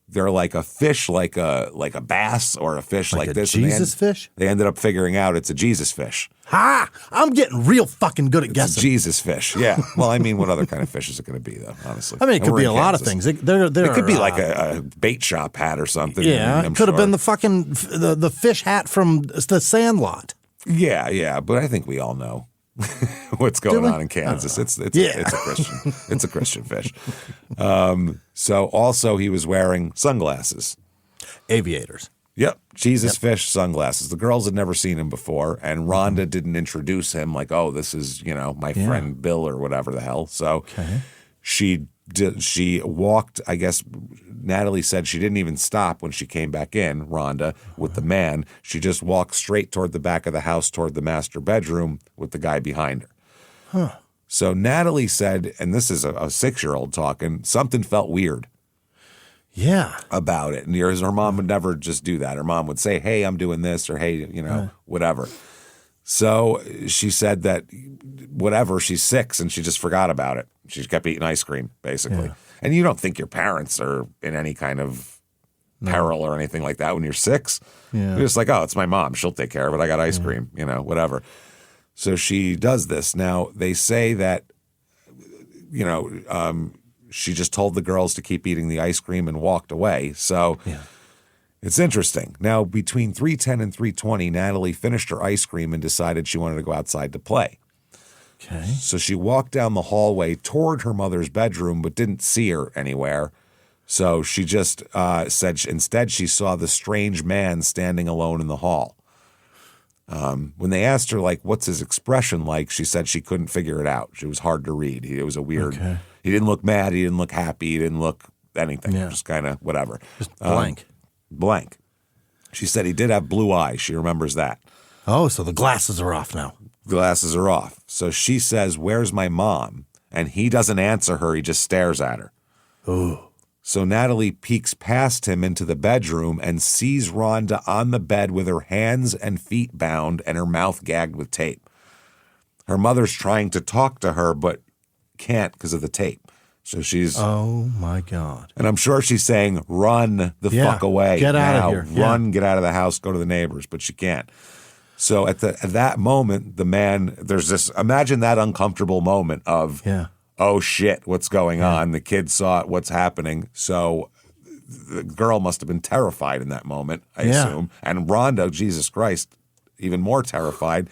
they're like a fish, like a bass or a fish like this. Jesus fish? They ended up figuring out it's a Jesus fish. Ha! I'm getting real fucking good at guessing. It's a Jesus fish, yeah. Well, I mean, what other kind of fish is it going to be, though, honestly? I mean, it could be a lot of things. It could be like a bait shop hat or something. Yeah, it could have been the fucking the fish hat from The Sandlot. Yeah, but I think we all know what's going on in Kansas. It's a Christian fish. So also he was wearing sunglasses. Aviators. Yep. Jesus fish sunglasses. The girls had never seen him before, and Rhonda didn't introduce him like, oh, this is, my friend Bill or whatever the hell. So she walked, I guess Natalie said she didn't even stop when she came back in, Rhonda, with the man. She just walked straight toward the back of the house, toward the master bedroom with the guy behind her. Huh. So Natalie said, and this is a 6-year-old talking, something felt weird. Yeah. About it. And her mom would never just do that. Her mom would say, hey, I'm doing this, or hey, whatever. So she said that whatever, she's 6 and she just forgot about it. She kept eating ice cream, basically. Yeah. And you don't think your parents are in any kind of peril or anything like that when you're 6. Yeah. You're just like, oh, it's my mom. She'll take care of it. I got ice cream, whatever. So she does this. Now, they say that, she just told the girls to keep eating the ice cream and walked away. So it's interesting. Now, between 3:10 and 3:20, Natalie finished her ice cream and decided she wanted to go outside to play. Okay. So she walked down the hallway toward her mother's bedroom, but didn't see her anywhere. So she just said instead she saw the strange man standing alone in the hall. When they asked her, like, what's his expression like, she said she couldn't figure it out. It was hard to read. It was a weird, he didn't look mad, he didn't look happy, he didn't look anything, just kind of whatever. Just blank. Blank. She said he did have blue eyes. She remembers that. Oh, so the glasses are off now. Glasses are off. So she says, where's my mom? And he doesn't answer her. He just stares at her. Ooh. So Natalie peeks past him into the bedroom and sees Rhonda on the bed with her hands and feet bound and her mouth gagged with tape. Her mother's trying to talk to her, but can't because of the tape. So she's... Oh, my God. And I'm sure she's saying, run the fuck away. Get out of here. Run, get out of the house, go to the neighbors, but she can't. So at that moment, the man, there's this, imagine that uncomfortable moment of, oh shit, what's going on? The kid saw it, what's happening? So the girl must have been terrified in that moment, I assume. And Rhonda, Jesus Christ, even more terrified.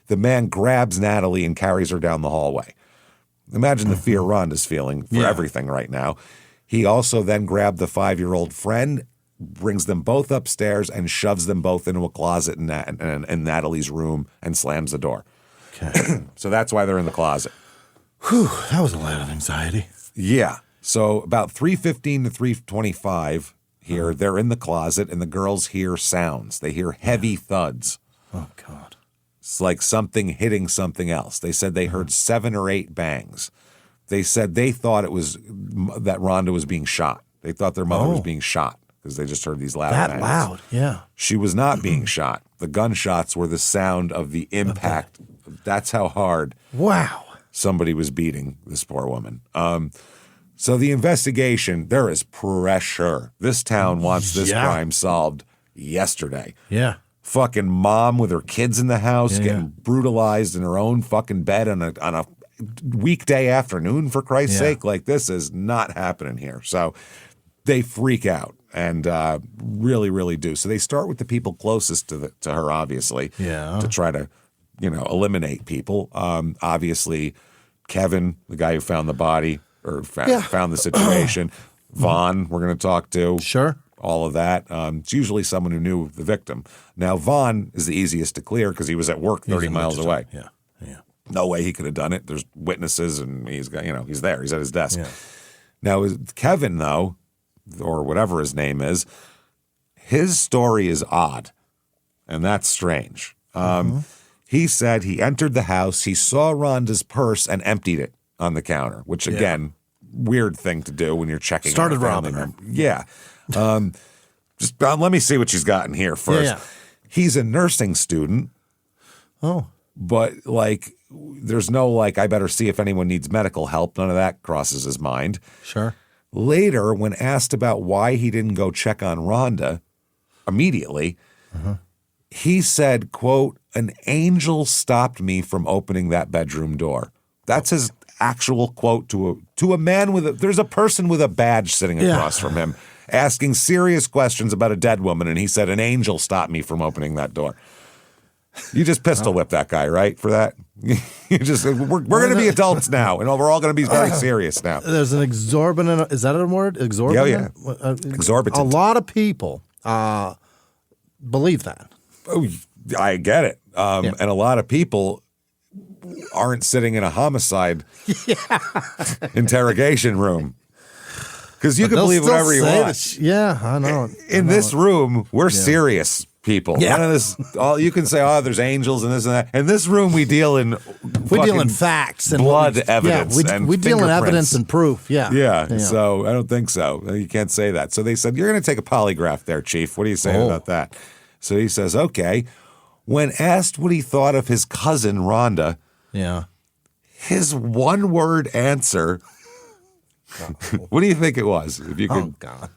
The man grabs Natalie and carries her down the hallway. Imagine the fear Rhonda's feeling for everything right now. He also then grabbed the 5-year-old friend, brings them both upstairs, and shoves them both into a closet in Natalie's room and slams the door. Okay. So that's why they're in the closet. Whew, that was a lot of anxiety. Yeah. So about 3:15 to 3:25 here, they're in the closet, and the girls hear sounds. They hear heavy thuds. Oh, God. It's like something hitting something else. They said they heard 7 or 8 bangs. They said they thought it was that Rhonda was being shot. They thought their mother was being shot because they just heard these loud bangs. That loud, yeah. She was not being shot. The gunshots were the sound of the impact. That's how hard somebody was beating this poor woman. So the investigation, there is pressure. This town wants this crime solved yesterday. Yeah. Fucking mom with her kids in the house getting brutalized in her own fucking bed on a weekday afternoon, for Christ's sake. Like, this is not happening here. So they freak out and really, really do. So they start with the people closest to her, obviously, to try to, eliminate people. Obviously, Kevin, the guy who found the body or found the situation. Vaughn, we're going to talk to. Sure. All of that. It's usually someone who knew the victim. Now, Vaughn is the easiest to clear because he was at work 30 miles away. Yeah. No way he could have done it. There's witnesses, and he's got, he's there. He's at his desk. Now, Kevin, though, or whatever his name is, his story is odd, and that's strange. He said he entered the house, he saw Rhonda's purse, and emptied it on the counter, which, again, weird thing to do when you're checking. Started robbing her. Yeah. Just let me see what she's got in here first. He's a nursing student. Oh. But, there's no, I better see if anyone needs medical help. None of that crosses his mind. Sure. Later, when asked about why he didn't go check on Rhonda immediately, he said, quote, an angel stopped me from opening that bedroom door. That's his actual quote to a man there's a person with a badge sitting across from him asking serious questions about a dead woman, and he said, an angel stopped me from opening that door. You just pistol whip that guy, right, for that? You just we're going to be adults now, and we're all going to be very serious now. There's an exorbitant, is that a word? Exorbitant? Yeah. Exorbitant. A lot of people believe that. Oh, I get it. And a lot of people aren't sitting in a homicide interrogation room. Because you can believe whatever you want. I know. In this room, we're serious people. None of this. You can say, "Oh, there's angels and this and that." In this room, we deal in facts and blood evidence. We deal in evidence and proof. Yeah. So I don't think so. You can't say that. So they said, "You're going to take a polygraph, there, Chief. What do you say about that?" So he says, "Okay." When asked what he thought of his cousin Rhonda, his one-word answer. What do you think it was? If you could. Oh, God.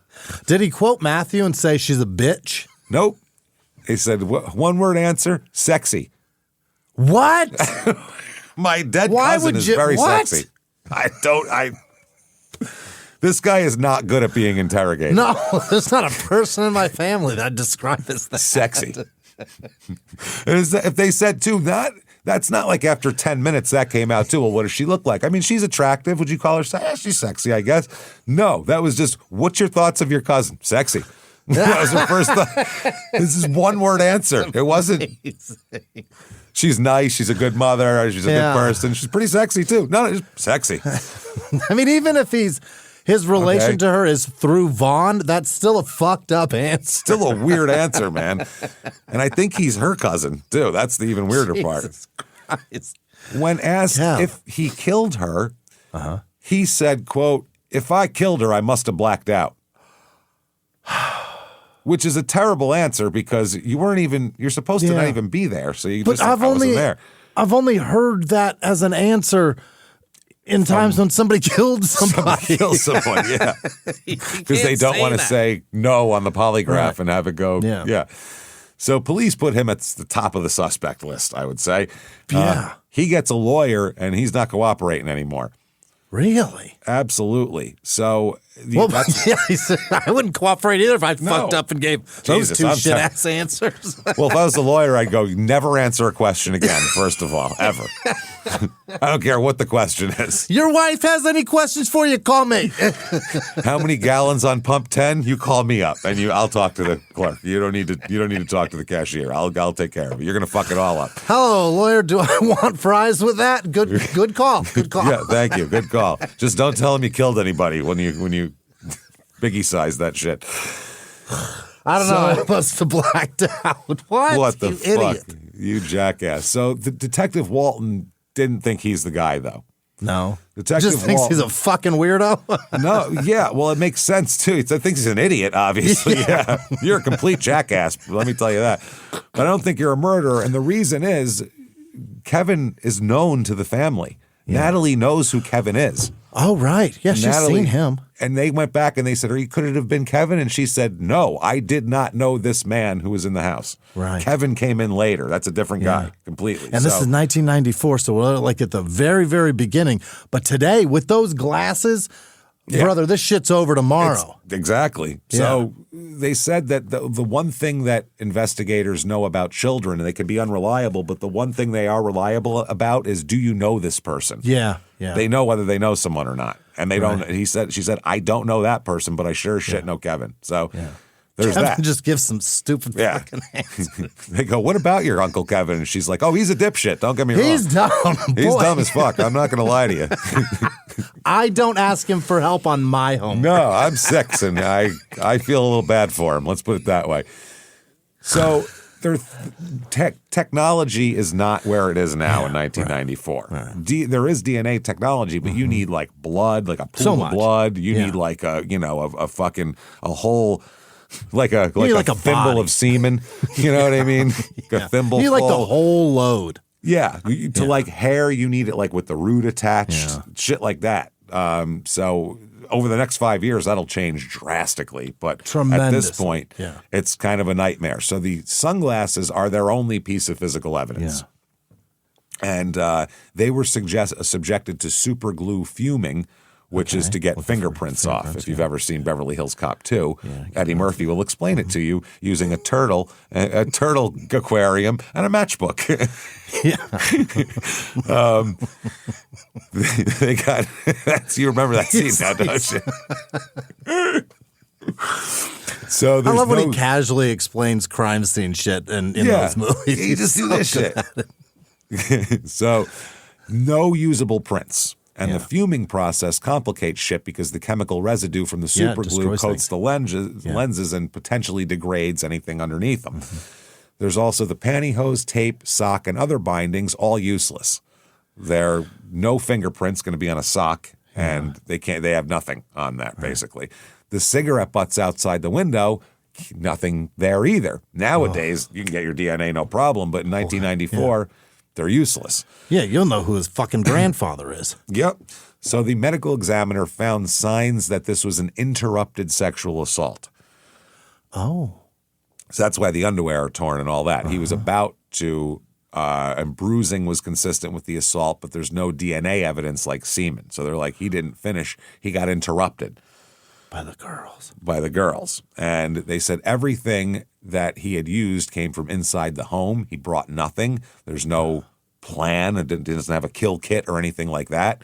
Did he quote Matthew and say she's a bitch? Nope. He said, one-word answer, sexy. What? My dead cousin is very sexy. This guy is not good at being interrogated. No, there's not a person in my family that describes this. Sexy. If they said, too, that's not like after 10 minutes that came out, too. Well, what does she look like? I mean, she's attractive. Would you call her sexy? She's sexy, I guess. No, that was just, what's your thoughts of your cousin? Sexy. That was her first thought. This is one-word answer. It wasn't. She's nice. She's a good mother. She's a good person. She's pretty sexy, too. No, just sexy. I mean, even if his relation to her is through Vaughn, that's still a fucked up answer. Still a weird answer, man. And I think he's her cousin, too. That's the even weirder part. Christ. When asked if he killed her, he said, quote, "If I killed her, I must have blacked out." Which is a terrible answer because you're supposed to not even be there. So you just, I wasn't there. I've only heard that as an answer in times when somebody killed somebody. Kills someone, yeah. Because they don't want to say no on the polygraph and have it go, yeah. So police put him at the top of the suspect list, I would say. Yeah. He gets a lawyer and he's not cooperating anymore. Really? Absolutely. So, I wouldn't cooperate either if I fucked up and gave those two shit-ass answers. Well, if I was the lawyer, I'd go, never answer a question again, first of all, ever. I don't care what the question is. Your wife has any questions for you, call me. How many gallons on pump 10? You call me up, and I'll talk to the clerk. You don't need to talk to the cashier. I'll take care of it. You're going to fuck it all up. Hello, lawyer. Do I want fries with that? Good call. Good call. Yeah, thank you. Good call. Just don't tell him you killed anybody when you biggie size that shit. I don't know. I must have blacked out. What the you fuck? Idiot. You jackass. So the Detective Walton didn't think he's the guy, though. No. Detective just thinks Walton, he's a fucking weirdo? No, yeah. Well, it makes sense, too. He thinks he's an idiot, obviously. Yeah. You're a complete jackass, let me tell you that. But I don't think you're a murderer. And the reason is Kevin is known to the family. Yeah. Natalie knows who Kevin is. Oh, right. Yeah, she's seen him. And they went back and they said, could it have been Kevin? And she said, no, I did not know this man who was in the house. Right. Kevin came in later. That's a different guy completely. And this is 1994, so we're like at the very, very beginning. But today, with those glasses, brother, this shit's over tomorrow. Exactly. Yeah. So they said that the one thing that investigators know about children, and they can be unreliable, but the one thing they are reliable about is, do you know this person? Yeah. They know whether they know someone or not. And they don't. She said, I don't know that person, but I sure as shit know Kevin. So there's Kevin that. Just gives some stupid fucking answers. They go, what about your Uncle Kevin? And she's like, oh, he's a dipshit. Don't get me wrong. He's dumb. He's dumb as fuck. I'm not going to lie to you. I don't ask him for help on my homework. No, I'm 6, and I feel a little bad for him. Let's put it that way. So technology is not where it is now in 1994. Right. There is DNA technology, but you need like blood, like a pool of blood. You need like a whole like a thimble body. of semen. You know what I mean? A thimble. You need like the whole load. Yeah, to like hair, you need it like with the root attached, shit like that. So over the next 5 years, that'll change drastically. But at this point, it's kind of a nightmare. So the sunglasses are their only piece of physical evidence. Yeah. And they were subjected to super glue fuming, which is to get fingerprints off. If you've ever seen Beverly Hills Cop 2, Eddie Murphy will explain it to you using a turtle aquarium, and a matchbook. They got you remember that scene now, don't you? So I love when he casually explains crime scene shit in those movies. He just do this shit. So no usable prints. And the fuming process complicates shit because the chemical residue from the super glue coats the lenses and potentially degrades anything underneath them. There's also the pantyhose, tape, sock, and other bindings, all useless. There no fingerprints going to be on a sock, and they have nothing on that, basically. The cigarette butts outside the window, nothing there either. Nowadays, you can get your DNA no problem, but in 1994, they're useless. Yeah, you'll know who his fucking grandfather is. Yep. So the medical examiner found signs that this was an interrupted sexual assault. Oh. So that's why the underwear are torn and all that. He was about to, and bruising was consistent with the assault, but there's no DNA evidence like semen. So they're like, he didn't finish. He got interrupted. By the girls. By the girls. And they said everything that he had used came from inside the home. He brought nothing. There's no plan. It doesn't have a kill kit or anything like that.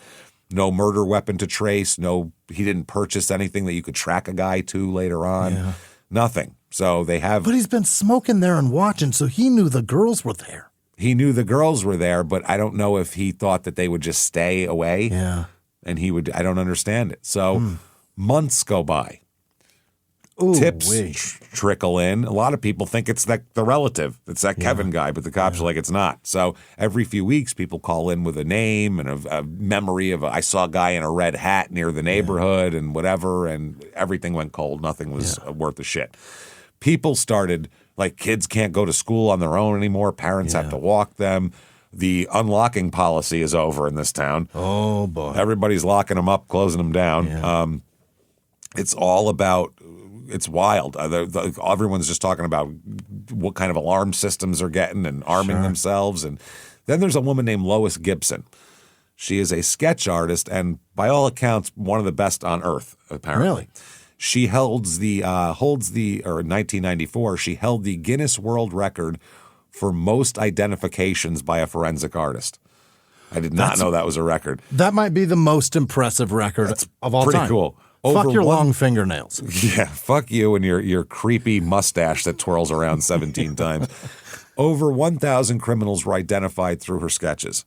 No murder weapon to trace. He didn't purchase anything that you could track a guy to later on. Nothing. So they have. But he's been smoking there and watching, so he knew the girls were there. He knew the girls were there, but I don't know if he thought that they would just stay away. Yeah. And he would. I don't understand it. So months go by. Ooh, Tips trickle in. A lot of people think it's the relative. It's that Kevin guy, but the cops are like, it's not. So every few weeks, people call in with a name and a memory of, I saw a guy in a red hat near the neighborhood and whatever, and everything went cold. Nothing was worth a shit. People started, like, kids can't go to school on their own anymore. Parents have to walk them. The unlocking policy is over in this town. Oh, boy. Everybody's locking them up, closing them down. Yeah. It's all about... It's wild. Everyone's just talking about what kind of alarm systems they're getting and arming themselves. And then there's a woman named Lois Gibson. She is a sketch artist and, by all accounts, one of the best on earth, apparently. Really? She in 1994, she held the Guinness World Record for most identifications by a forensic artist. I did not know that was a record. That might be the most impressive record of all time. Pretty cool. Fuck your long fingernails. Yeah, fuck you and your creepy mustache that twirls around 17 times. Over 1,000 criminals were identified through her sketches.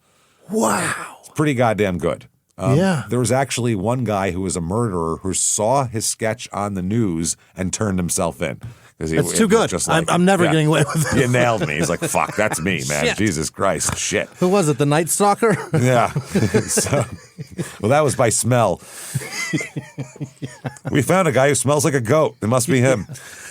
Wow. It's pretty goddamn good. Yeah. There was actually one guy who was a murderer who saw his sketch on the news and turned himself in. It's too good. I'm never getting away with it. You nailed me. He's like, fuck, that's me, man. Shit. Jesus Christ, shit. Who was it, the Night Stalker? Yeah. Well, that was by smell. We found a guy who smells like a goat. It must be him.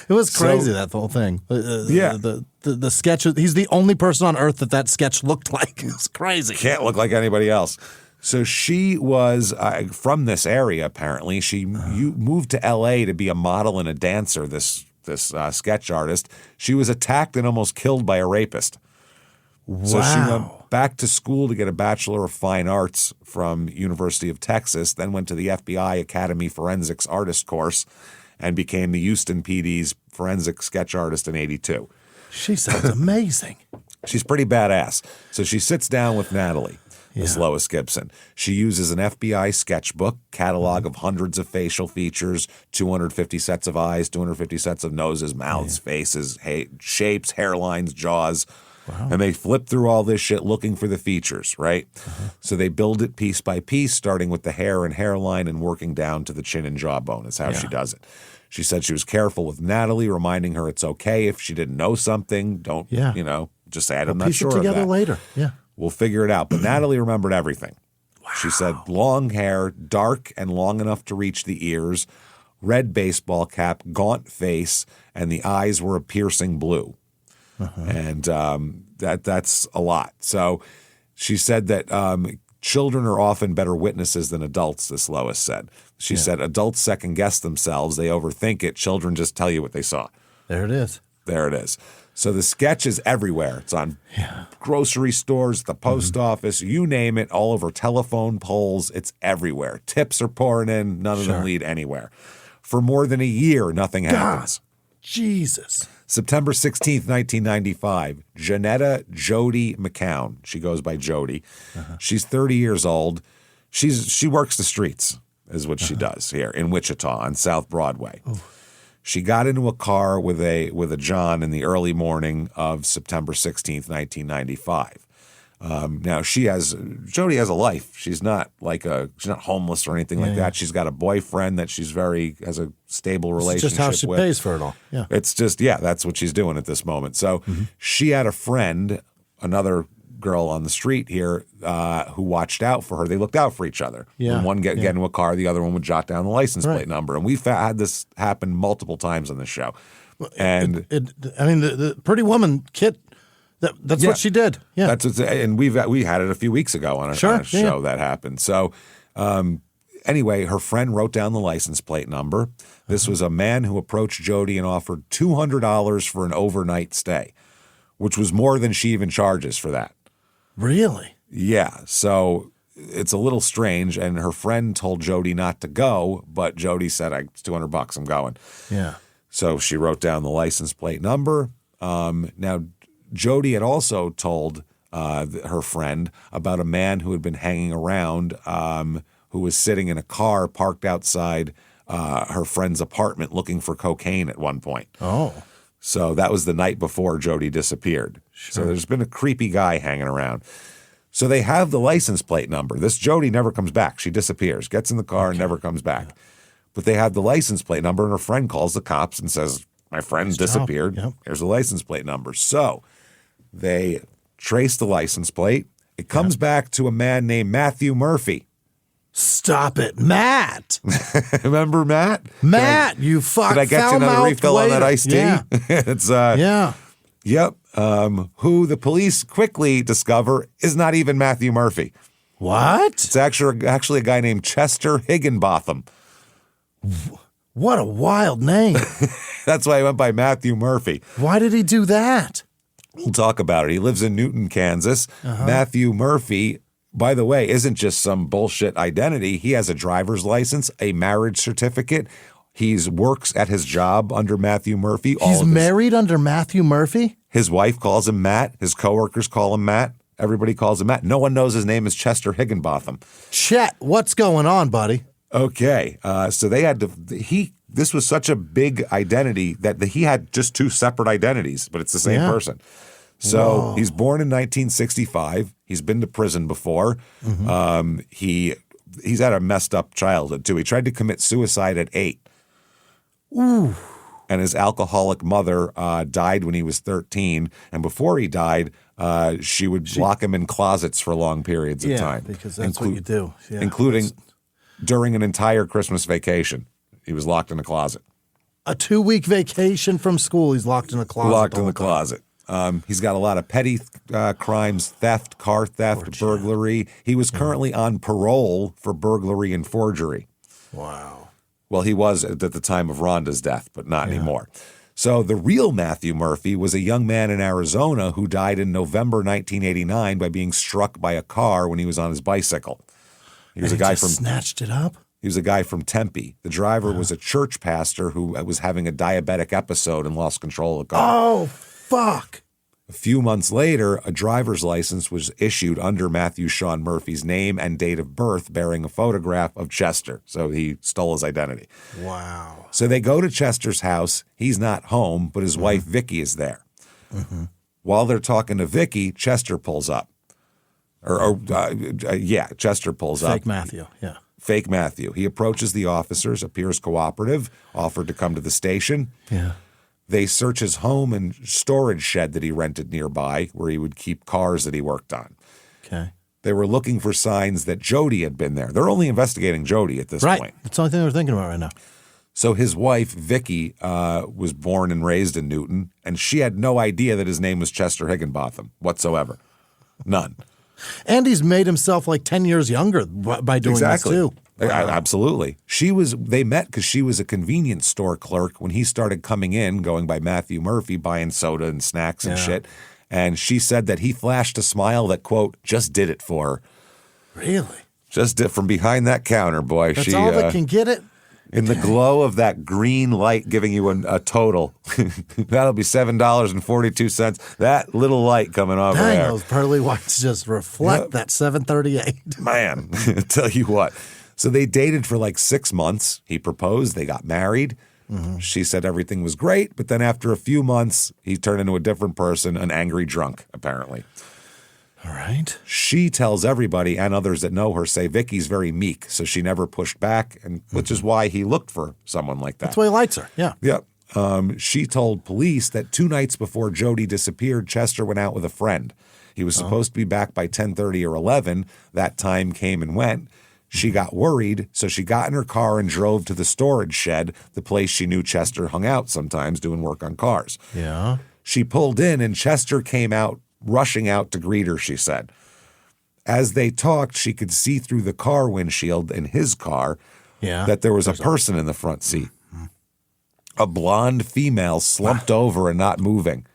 It was crazy, that whole thing. The sketch, he's the only person on earth that sketch looked like. It's crazy. Can't look like anybody else. So she was from this area, apparently. She moved to L.A. to be a model and a dancer, this sketch artist. She was attacked and almost killed by a rapist. Wow. So she went back to school to get a Bachelor of Fine Arts from University of Texas, then went to the FBI Academy Forensics Artist course and became the Houston PD's forensic sketch artist in 82. She sounds amazing. She's pretty badass. So she sits down with Natalie. Miss Lois Gibson. She uses an FBI sketchbook, catalog of hundreds of facial features, 250 sets of eyes, 250 sets of noses, mouths, faces, shapes, hairlines, jaws. Wow. And they flip through all this shit looking for the features, right? So they build it piece by piece, starting with the hair and hairline and working down to the chin and jawbone is how she does it. She said she was careful with Natalie, reminding her it's okay if she didn't know something. Don't, just say, I'm not sure of that. Piece it together later, We'll figure it out. But Natalie remembered everything. Wow. She said long hair, dark and long enough to reach the ears, red baseball cap, gaunt face, and the eyes were a piercing blue. And that's a lot. So she said that children are often better witnesses than adults, this Lois said. She said adults second guess themselves. They overthink it. Children just tell you what they saw. There it is. There it is. So the sketch is everywhere. It's on grocery stores, the post office, you name it, all over telephone poles. It's everywhere. Tips are pouring in. None of them lead anywhere. For more than a year, nothing happens. Jesus. September 16th, 1995, Janetta Jody McCown. She goes by Jody. She's 30 years old. She works the streets, is what she does here in Wichita on South Broadway. She got into a car with a John in the early morning of September 16th, 1995. Now Jody has a life. She's not she's not homeless or anything like that. She's got a boyfriend that has a stable relationship with. It's just how she pays for it all. Yeah. It's just, that's what she's doing at this moment. So she had a friend, another girl on the street here, who watched out for her. They looked out for each other. Yeah. When one get into a car, the other one would jot down the license plate number. And we've had this happen multiple times on this show. And the Pretty Woman kit. That's what she did. Yeah, and we had it a few weeks ago on a show that happened. So anyway, her friend wrote down the license plate number. This was a man who approached Jody and offered $200 for an overnight stay, which was more than she even charges for that. Really? Yeah. So it's a little strange. And her friend told Jody not to go, but Jody said, "It's $200. I'm going." Yeah. So she wrote down the license plate number. Now, Jody had also told her friend about a man who had been hanging around, who was sitting in a car parked outside her friend's apartment looking for cocaine at one point. Oh. So that was the night before Jody disappeared. Sure. So there's been a creepy guy hanging around. So they have the license plate number. This Jody never comes back. She disappears, gets in the car, and never comes back. Yeah. But they have the license plate number, and her friend calls the cops and says, my friend disappeared. Yep. Here's the license plate number. So they trace the license plate. It comes back to a man named Matthew Murphy. Stop it, Matt. Remember Matt? Matt, you fuck. Did I get you another refill on that iced tea? Yeah. It's yeah. Yep. Who the police quickly discover is not even Matthew Murphy. What? It's actually a guy named Chester Higginbotham. What a wild name. That's why I went by Matthew Murphy. Why did he do that? We'll talk about it. He lives in Newton, Kansas. Matthew Murphy, by the way, isn't just some bullshit identity. He has a driver's license, a marriage certificate. He works at his job under Matthew Murphy. He's married under Matthew Murphy? His wife calls him Matt. His coworkers call him Matt. Everybody calls him Matt. No one knows his name is Chester Higginbotham. Chet, what's going on, buddy? Okay. So they had to, this was such a big identity that he had just two separate identities, but it's the same person. So he's born in 1965. He's been to prison before. He's had a messed up childhood too. He tried to commit suicide at 8. Ooh. And his alcoholic mother died when he was 13. And before he died, she would lock him in closets for long periods of time. Yeah, because that's what you do. Yeah. Including during an entire Christmas vacation. He was locked in a closet. A 2-week vacation from school, he's locked in a closet. Locked in the closet. He's got a lot of petty crimes, theft, car theft, burglary. He was currently on parole for burglary and forgery. Wow. Well, he was at the time of Rhonda's death, but not anymore. So the real Matthew Murphy was a young man in Arizona who died in November 1989 by being struck by a car when he was on his bicycle. He was a guy from snatched it up. He was a guy from Tempe. The driver was a church pastor who was having a diabetic episode and lost control of the car. Oh, fuck. A few months later, a driver's license was issued under Matthew Sean Murphy's name and date of birth, bearing a photograph of Chester. So he stole his identity. Wow. So they go to Chester's house. He's not home, but his wife, Vicky, is there. While they're talking to Vicky, Chester pulls up. Chester pulls up. Fake Matthew, yeah. Fake Matthew. He approaches the officers, appears cooperative, offered to come to the station. Yeah. They search his home and storage shed that he rented nearby where he would keep cars that he worked on. Okay. They were looking for signs that Jody had been there. They're only investigating Jody at this point. Right. That's the only thing they're thinking about right now. So his wife, Vicky, was born and raised in Newton, and she had no idea that his name was Chester Higginbotham whatsoever. None. And he's made himself like 10 years younger by doing this too. Wow. Absolutely. They met because she was a convenience store clerk when he started coming in, going by Matthew Murphy, buying soda and snacks and shit. And she said that he flashed a smile that, quote, just did it for her. Really? Just did from behind that counter, boy. That's all that can get it? In the glow of that green light giving you a total. That'll be $7.42. That little light coming over there. Dang, those pearly whites just reflect that 738. Man, I tell you what. So they dated for like 6 months. He proposed. They got married. She said everything was great. But then after a few months, he turned into a different person, an angry drunk, apparently. All right. She tells everybody and others that know her say Vicky's very meek, so she never pushed back, and which is why he looked for someone like that. That's why he likes her, yeah. Yep. She told police that 2 nights before Jody disappeared, Chester went out with a friend. He was supposed to be back by 10:30 or 11. That time came and went. She got worried, so she got in her car and drove to the storage shed, the place she knew Chester hung out sometimes doing work on cars. Yeah. She pulled in, and Chester came out, rushing out to greet her, she said. As they talked, she could see through the car windshield in his car that there was a person in the front seat. A blonde female slumped over and not moving.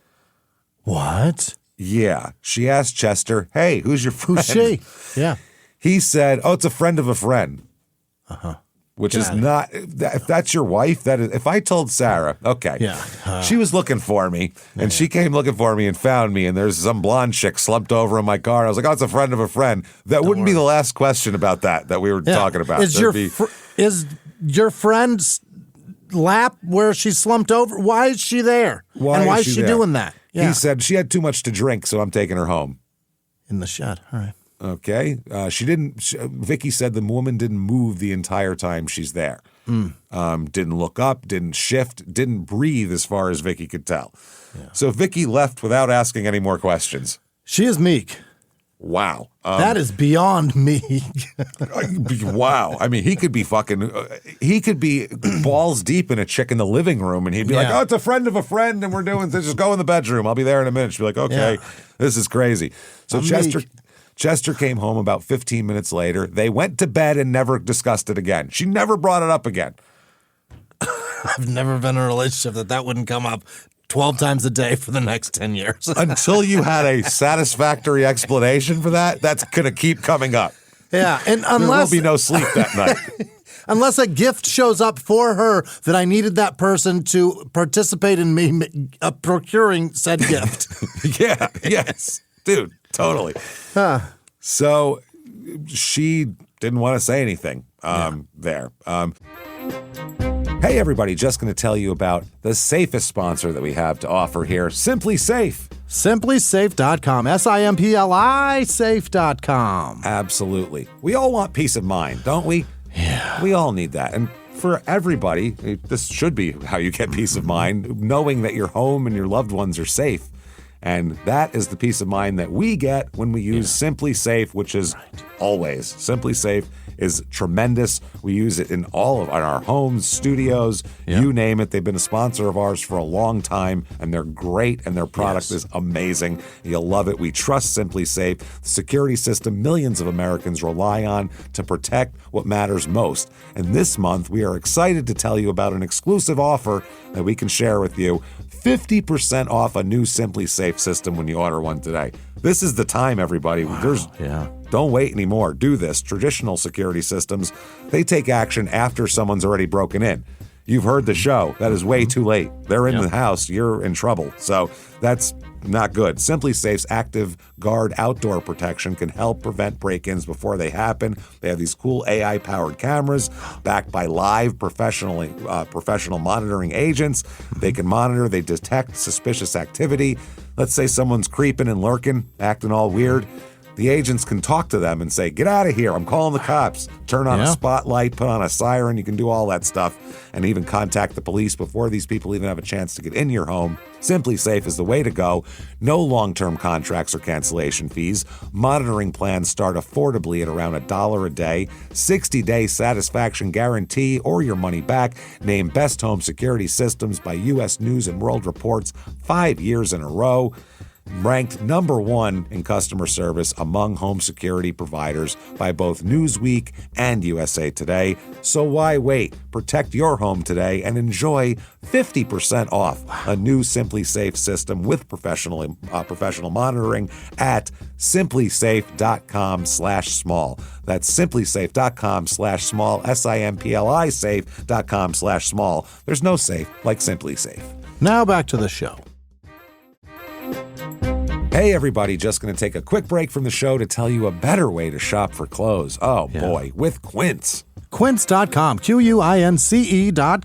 What? Yeah. She asked Chester, hey, who's your friend? Who's she? Yeah. He said, oh, it's a friend of a friend. Which is not, if that's your wife, that is, if I told Sarah, okay, she was looking for me, and she came looking for me and found me, and there's some blonde chick slumped over in my car. I was like, oh, it's a friend of a friend. That wouldn't be the last question about that we were talking about. Is your friend's lap where she slumped over? Why is she there? Why is she there? doing that? Yeah. He said she had too much to drink, so I'm taking her home. In the shed. All right. Okay. Vicky said the woman didn't move the entire time she's there. Didn't look up, didn't shift, didn't breathe as far as Vicky could tell. Yeah. So Vicky left without asking any more questions. She is meek. Wow. That is beyond meek. Wow. I mean, he could be balls deep in a chick in the living room, and he'd be like, oh, it's a friend of a friend, and we're doing this. Just go in the bedroom. I'll be there in a minute. She'd be like, okay, this is crazy. So Chester came home about 15 minutes later. They went to bed and never discussed it again. She never brought it up again. I've never been in a relationship that wouldn't come up 12 times a day for the next 10 years. Until you had a satisfactory explanation for that, that's going to keep coming up. Yeah, and there will be no sleep that night. Unless a gift shows up for her that I needed that person to participate in me procuring said gift. Yeah, yes. Dude, totally. So she didn't want to say anything there. Hey, everybody, just going to tell you about the safest sponsor that we have to offer here, Simply Safe. SimplySafe.com, SIMPLI Safe.com. Absolutely. We all want peace of mind, don't we? Yeah. We all need that. And for everybody, this should be how you get peace of mind, knowing that your home and your loved ones are safe. And that is the peace of mind that we get when we use Simply Safe, which is always. Simply Safe is tremendous. We use it in all of our homes, studios, you name it. They've been a sponsor of ours for a long time, and they're great, and their product is amazing. You'll love it. We trust Simply Safe, the security system millions of Americans rely on to protect what matters most. And this month, we are excited to tell you about an exclusive offer that we can share with you. 50% off a new Simply Safe system when you order one today. This is the time, everybody. Don't wait anymore. Do this. Traditional security systems, they take action after someone's already broken in. You've heard the show. That is way too late. They're in the house. You're in trouble. So that's not good. Simply Safe's Active Guard outdoor protection can help prevent break-ins before they happen. They have these cool AI-powered cameras backed by live professional monitoring agents. They can monitor, they detect suspicious activity. Let's say someone's creeping and lurking, acting all weird. The agents can talk to them and say, get out of here, I'm calling the cops. Turn on a spotlight, put on a siren, you can do all that stuff, and even contact the police before these people even have a chance to get in your home. Simply Safe is the way to go. No long-term contracts or cancellation fees. Monitoring plans start affordably at around $1 a day. 60-day satisfaction guarantee or your money back. Named Best Home Security Systems by U.S. News & World Report's 5 years in a row. Ranked number 1 in customer service among home security providers by both Newsweek and USA Today. So why wait? Protect your home today and enjoy 50% off a new Simply Safe system with professional monitoring at simplysafe.com/small. That's simplysafe.com/small, SIMPLI safe.com/small. There's no safe like Simply Safe. Now back to the show. Hey, everybody, just going to take a quick break from the show to tell you a better way to shop for clothes. Oh, boy, with Quince. Quince.com, QUINCE.com.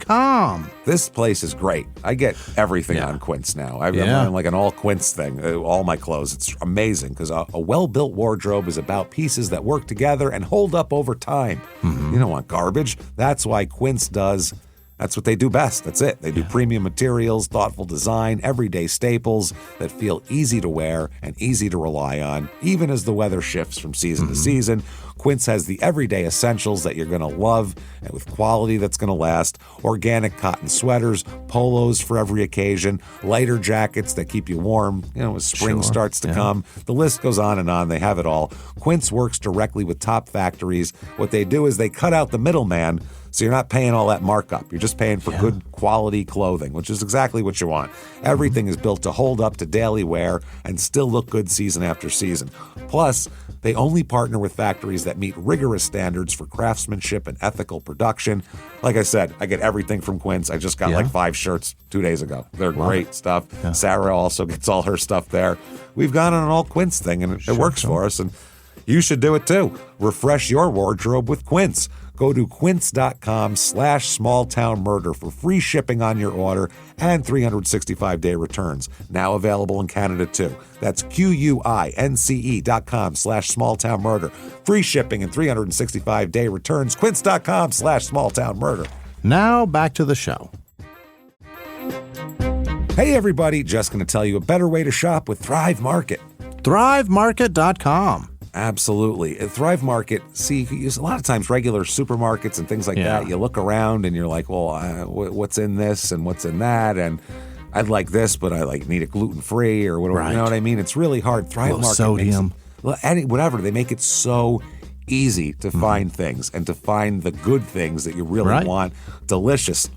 This place is great. I get everything on Quince now. I'm on like an all Quince thing, all my clothes. It's amazing because a well-built wardrobe is about pieces that work together and hold up over time. You don't want garbage. That's why Quince does. That's what they do best. That's it. They do premium materials, thoughtful design, everyday staples that feel easy to wear and easy to rely on, even as the weather shifts from season to season. Quince has the everyday essentials that you're going to love and with quality that's going to last. Organic cotton sweaters, polos for every occasion, lighter jackets that keep you warm, as spring starts to come. The list goes on and on. They have it all. Quince works directly with top factories. What they do is they cut out the middleman, so you're not paying all that markup. You're just paying for good quality clothing, which is exactly what you want. Everything is built to hold up to daily wear and still look good season after season. Plus, they only partner with factories that meet rigorous standards for craftsmanship and ethical production. Like I said, I get everything from Quince. I just got like 5 shirts 2 days ago. They're great stuff. Sarah also gets all her stuff there. We've gone on an all Quince thing, and it works for us. And You should do it too. Refresh your wardrobe with Quince. Go to quince.com/smalltownmurder for free shipping on your order and 365-day returns. Now available in Canada too. That's QUINCE.com/smalltownmurder. Free shipping and 365-day returns. Quince.com/smalltownmurder. Now back to the show. Hey everybody, just going to tell you a better way to shop with Thrive Market. ThriveMarket.com. Absolutely. At Thrive Market, see, a lot of times regular supermarkets and things like that, you look around and you're like, well, what's in this and what's in that? And I'd like this, but I need it gluten-free or whatever. Right. You know what I mean? It's really hard. Thrive Market sodium. Whatever. They make it so easy to find things and to find the good things that you really want. Delicious,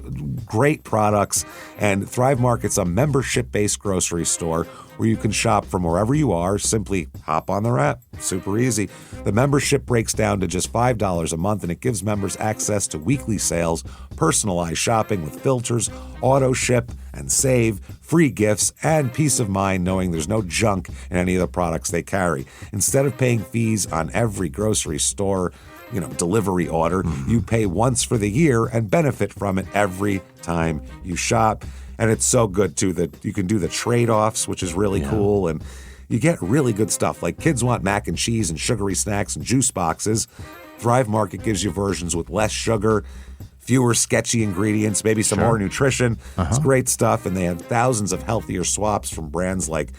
great products. And Thrive Market's a membership-based grocery store where you can shop from wherever you are. Simply hop on their app. Super easy. The membership breaks down to just $5 a month, and it gives members access to weekly sales, personalized shopping with filters, auto ship and save, free gifts, and peace of mind knowing there's no junk in any of the products they carry. Instead of paying fees on every grocery store delivery order, you pay once for the year and benefit from it every time you shop. And it's so good, too, that you can do the trade-offs, which is really cool. And you get really good stuff. Like kids want mac and cheese and sugary snacks and juice boxes. Thrive Market gives you versions with less sugar, fewer sketchy ingredients, maybe some more nutrition. It's great stuff, and they have thousands of healthier swaps from brands like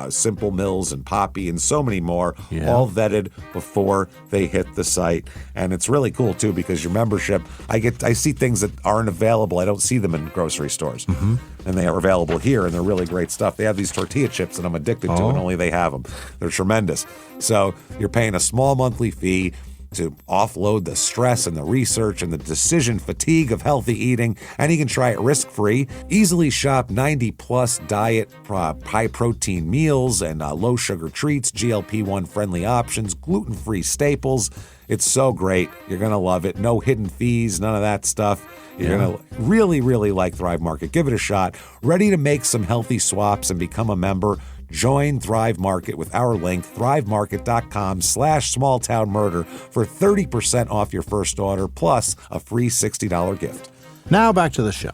Simple Mills and Poppy and so many more, all vetted before they hit the site. And it's really cool too because your membership, I see things that aren't available. I don't see them in grocery stores, and they are available here, and they're really great stuff. They have these tortilla chips that I'm addicted to, and only they have them. They're tremendous. So you're paying a small monthly fee to offload the stress and the research and the decision fatigue of healthy eating, and you can try it risk-free. Easily shop 90-plus diet, high-protein meals and low-sugar treats, GLP-1 friendly options, gluten-free staples. It's so great. You're going to love it. No hidden fees, none of that stuff. You're going to really, really like Thrive Market. Give it a shot. Ready to make some healthy swaps and become a member? Join Thrive Market with our link, thrivemarket.com/smalltownmurder for 30% off your first order plus a free $60 gift. Now back to the show.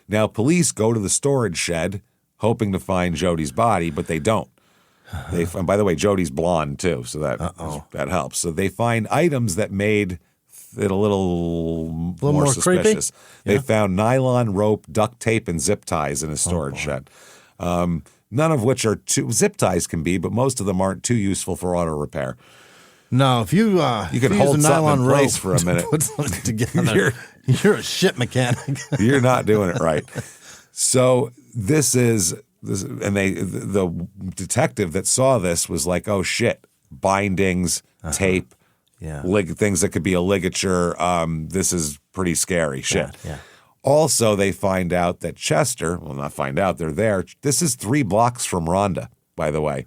Now, police go to the storage shed hoping to find Jody's body, but they don't. And by the way, Jody's blonde too, so that helps. So they find items that made it a little more suspicious. They found nylon rope, duct tape, and zip ties in a storage shed. None of which are zip ties can be, but most of them aren't too useful for auto repair. No, if you can hold something in place for a minute. Put something together. You're a shit mechanic. You're not doing it right. So the detective that saw this was like, oh shit, bindings, tape, things that could be a ligature. This is pretty scary shit. Yeah. Also, they find out that Chester, they're there. This is 3 blocks from Rhonda, by the way.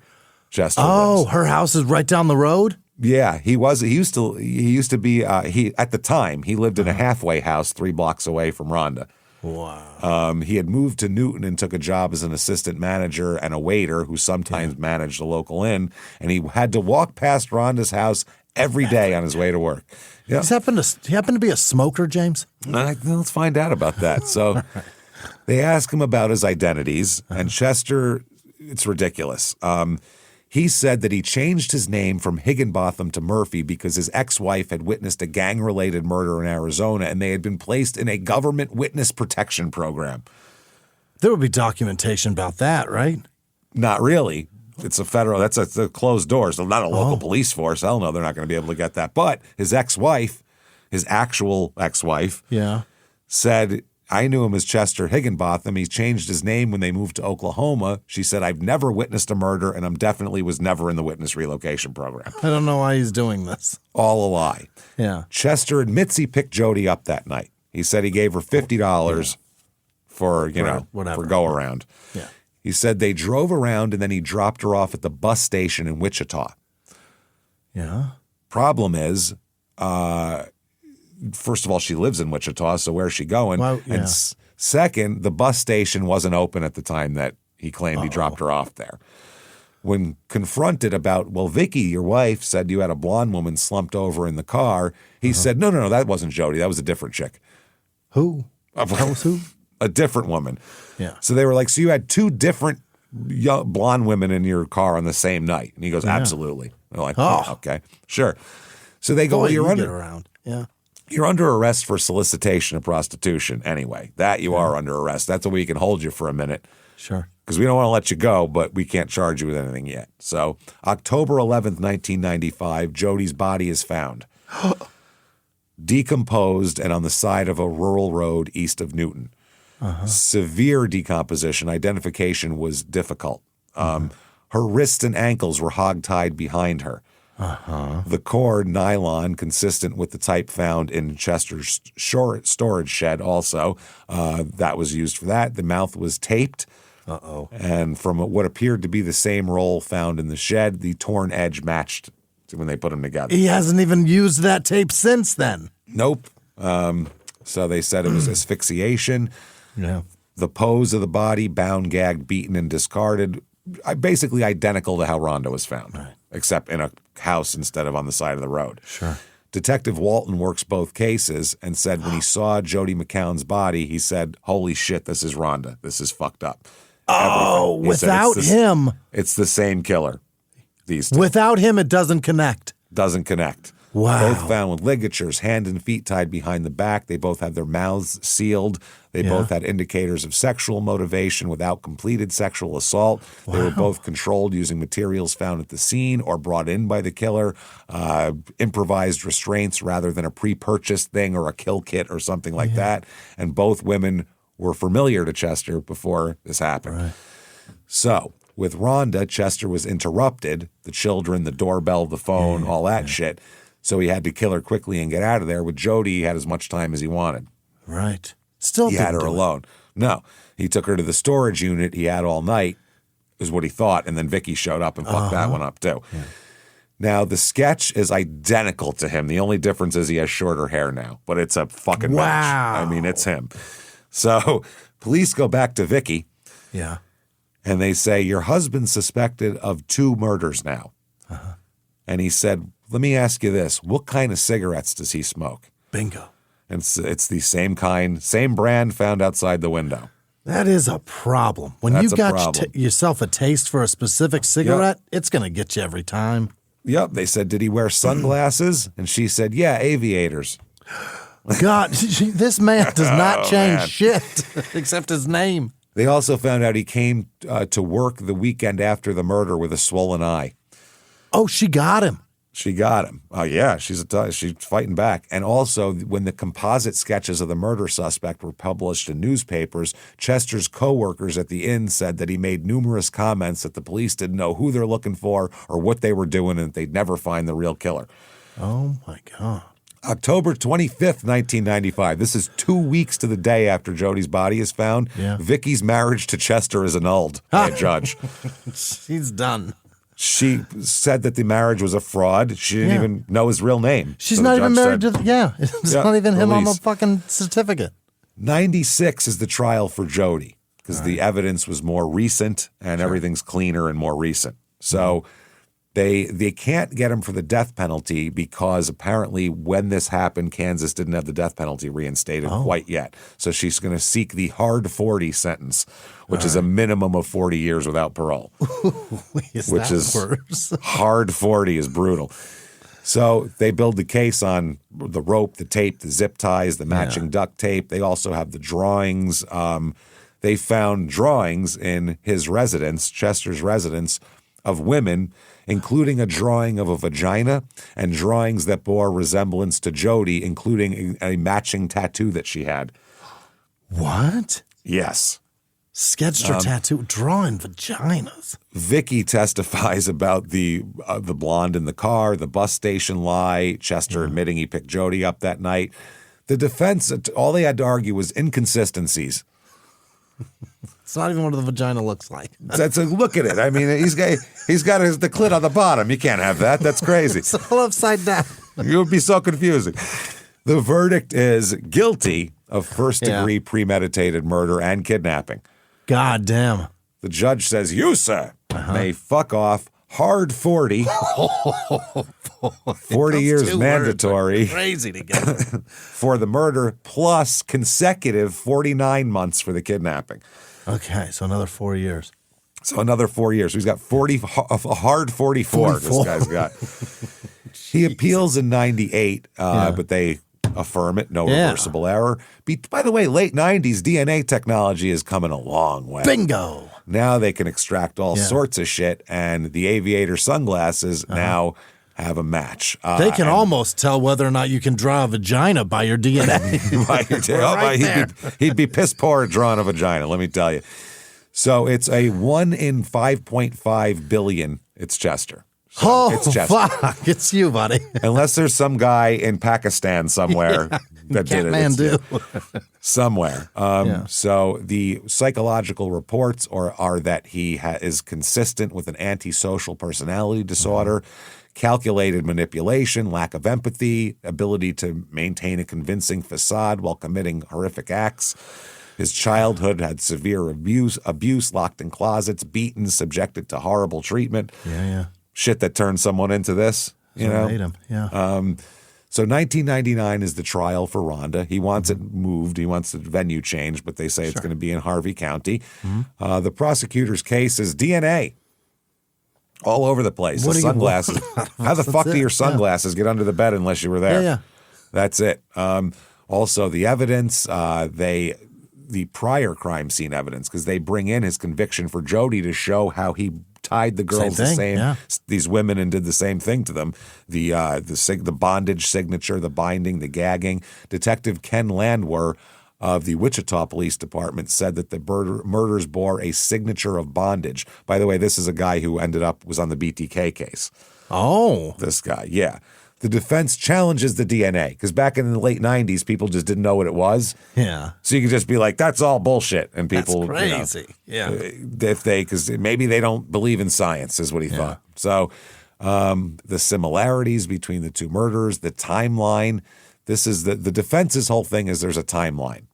Chester lives. Her house is right down the road? Yeah, he used to be, at the time, he lived in a halfway house 3 blocks away from Rhonda. Wow. He had moved to Newton and took a job as an assistant manager and a waiter who sometimes managed a local inn, and he had to walk past Rhonda's house every day on his way to work. Yeah. He happened to be a smoker, James? Let's find out about that. So they ask him about his identities, and Chester, it's ridiculous. He said that he changed his name from Higginbotham to Murphy because his ex-wife had witnessed a gang-related murder in Arizona, and they had been placed in a government witness protection program. There would be documentation about that, right? Not really. It's a federal, that's a closed door, so not a local police force. Hell no, they're not going to be able to get that. But his ex-wife, his actual ex-wife, said, I knew him as Chester Higginbotham. He changed his name when they moved to Oklahoma. She said, I've never witnessed a murder, and I'm definitely was never in the witness relocation program. I don't know why he's doing this. All a lie. Yeah. Chester admits he picked Jody up that night. He said he gave her $50 for, for go around. Yeah. He said they drove around and then he dropped her off at the bus station in Wichita. Yeah. Problem is, first of all, she lives in Wichita, so where's she going? Well, yeah. And second, the bus station wasn't open at the time that he claimed he dropped her off there. When confronted about, well, Vicky, your wife, said you had a blonde woman slumped over in the car, he said, no, that wasn't Jody. That was a different chick. Who? That was who? A different woman. Yeah. So they were like, so you had two different young blonde women in your car on the same night? And he goes, absolutely. They're like, okay, sure. So they go, well, you're under arrest for solicitation of prostitution anyway. That you are under arrest. That's why we can hold you for a minute. Sure. Because we don't want to let you go, but we can't charge you with anything yet. So October 11th, 1995, Jody's body is found. Decomposed and on the side of a rural road east of Newton. Severe decomposition. Identification was difficult. Her wrists and ankles were hog-tied behind her. The cord, nylon, consistent with the type found in Chester's storage shed also. That was used for that. The mouth was taped. And from what appeared to be the same roll found in the shed, the torn edge matched when they put them together. He hasn't even used that tape since then. Nope. So they said it was asphyxiation. Yeah. The pose of the body, bound, gagged, beaten, and discarded, basically identical to how Rhonda was found, except in a house instead of on the side of the road. Sure. Detective Walton works both cases and said when he saw Jody McCown's body, he said, holy shit, this is Rhonda. This is fucked up. Oh, without him. It's the same killer. These two. Without him, it doesn't connect. Doesn't connect. Wow. Both found with ligatures, hand and feet tied behind the back. They both had their mouths sealed. They both had indicators of sexual motivation without completed sexual assault. Wow. They were both controlled using materials found at the scene or brought in by the killer, improvised restraints rather than a pre-purchased thing or a kill kit or something like that. And both women were familiar to Chester before this happened. Right. So with Rhonda, Chester was interrupted, the children, the doorbell, the phone, all that shit. So he had to kill her quickly and get out of there. With Jody, he had as much time as he wanted. Right. Still he had her alone. No. He took her to the storage unit he had all night, is what he thought, and then Vicky showed up and fucked that one up too. Yeah. Now, the sketch is identical to him. The only difference is he has shorter hair now, but it's a fucking match. I mean, it's him. So police go back to Vicky. Yeah. And they say, your husband's suspected of 2 murders now. And he said, let me ask you this. What kind of cigarettes does he smoke? Bingo. And it's the same kind, same brand found outside the window. That is a problem. When you got yourself a taste for a specific cigarette, it's going to get you every time. Yep. They said, did he wear sunglasses? And she said, yeah, aviators. God, this man does not change shit except his name. They also found out he came to work the weekend after the murder with a swollen eye. Oh, she got him. She got him. Oh, yeah, she's fighting back. And also, when the composite sketches of the murder suspect were published in newspapers, Chester's co-workers at the inn said that he made numerous comments that the police didn't know who they're looking for or what they were doing and that they'd never find the real killer. Oh, my God. October 25th, 1995. This is 2 weeks to the day after Jody's body is found. Yeah. Vicky's marriage to Chester is annulled by a judge. She's done. She said that the marriage was a fraud. She didn't even know his real name. She's not even married to it's not even him on the fucking certificate. 96 is the trial for Jody because the evidence was more recent and everything's cleaner and more recent. So they can't get him for the death penalty because apparently when this happened, Kansas didn't have the death penalty reinstated quite yet. So she's going to seek the hard 40 sentence, which is a minimum of 40 years without parole. Which is worse. Hard 40 is brutal. So they build the case on the rope, the tape, the zip ties, the matching duct tape. They also have the drawings. They found drawings in his residence, Chester's residence, of women, including a drawing of a vagina and drawings that bore resemblance to Jody, including a matching tattoo that she had. What? Yes. Sketched her tattoo, drawing vaginas. Vicky testifies about the blonde in the car, the bus station lie, Chester admitting he picked Jody up that night. The defense, all they had to argue was inconsistencies. It's not even what the vagina looks like. Look at it. I mean, he's got the clit on the bottom. You can't have that. That's crazy. It's all upside down. It would be so confusing. The verdict is guilty of first-degree premeditated murder and kidnapping. God damn. The judge says, you, sir, may fuck off hard 40. 40 years mandatory. Crazy together. For the murder, plus consecutive 49 months for the kidnapping. Okay, so another 4 years. So another 4 years. He's got a hard 44 this guy's got. He appeals in 98, but they affirm it, no reversible error. By the way, late 90s, DNA technology is coming a long way. Bingo. Now they can extract all sorts of shit, and the aviator sunglasses now have a match. They can almost tell whether or not you can draw a vagina by your DNA. He'd be piss poor at drawing a vagina, let me tell you. So it's a 1 in 5.5 billion. It's Chester. So it's Chester. Fuck. It's you, buddy. Unless there's some guy in Pakistan somewhere that did it. Kathmandu. Somewhere. So the psychological reports are that he is consistent with an antisocial personality disorder, calculated manipulation, lack of empathy, ability to maintain a convincing facade while committing horrific acts. His childhood had severe abuse, locked in closets, beaten, subjected to horrible treatment. Shit that turned someone into this, you know? Made him. So 1999 is the trial for Rhonda. He wants it moved. He wants the venue changed, but they say it's going to be in Harvey County. The prosecutor's case is DNA. All over the place. The sunglasses. How the fuck do your sunglasses get under the bed unless you were there? That's it. Also, the evidence, the prior crime scene evidence, because they bring in his conviction for Jody to show how he tied the girls these women, and did the same thing to them. The bondage signature, the binding, the gagging. Detective Ken Landwehr of the Wichita Police Department said that the murders bore a signature of bondage. By the way, this is a guy who was on the BTK case. Oh. This guy, yeah. The defense challenges the DNA because back in the late 90s, people just didn't know what it was. Yeah. So you could just be like, that's all bullshit. And people, that's crazy. Because maybe they don't believe in science is what he thought. So the similarities between the two murders, the timeline, this is the defense's whole thing is there's a timeline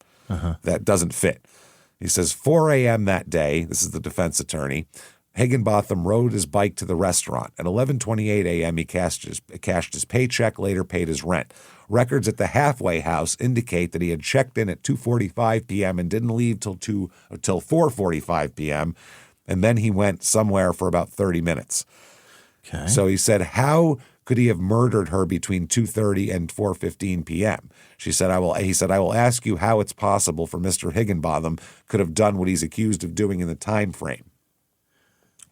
that doesn't fit. He says 4 a.m. that day, this is the defense attorney, Higginbotham rode his bike to the restaurant. At 11:28 a.m., he cashed his paycheck, later paid his rent. Records at the halfway house indicate that he had checked in at 2:45 p.m. and didn't leave till 4:45 p.m., and then he went somewhere for about 30 minutes. Okay. So he said, how could he have murdered her between 2:30 and 4:15 p.m.? He said, I will ask you how it's possible for Mr. Higginbotham could have done what he's accused of doing in the time frame.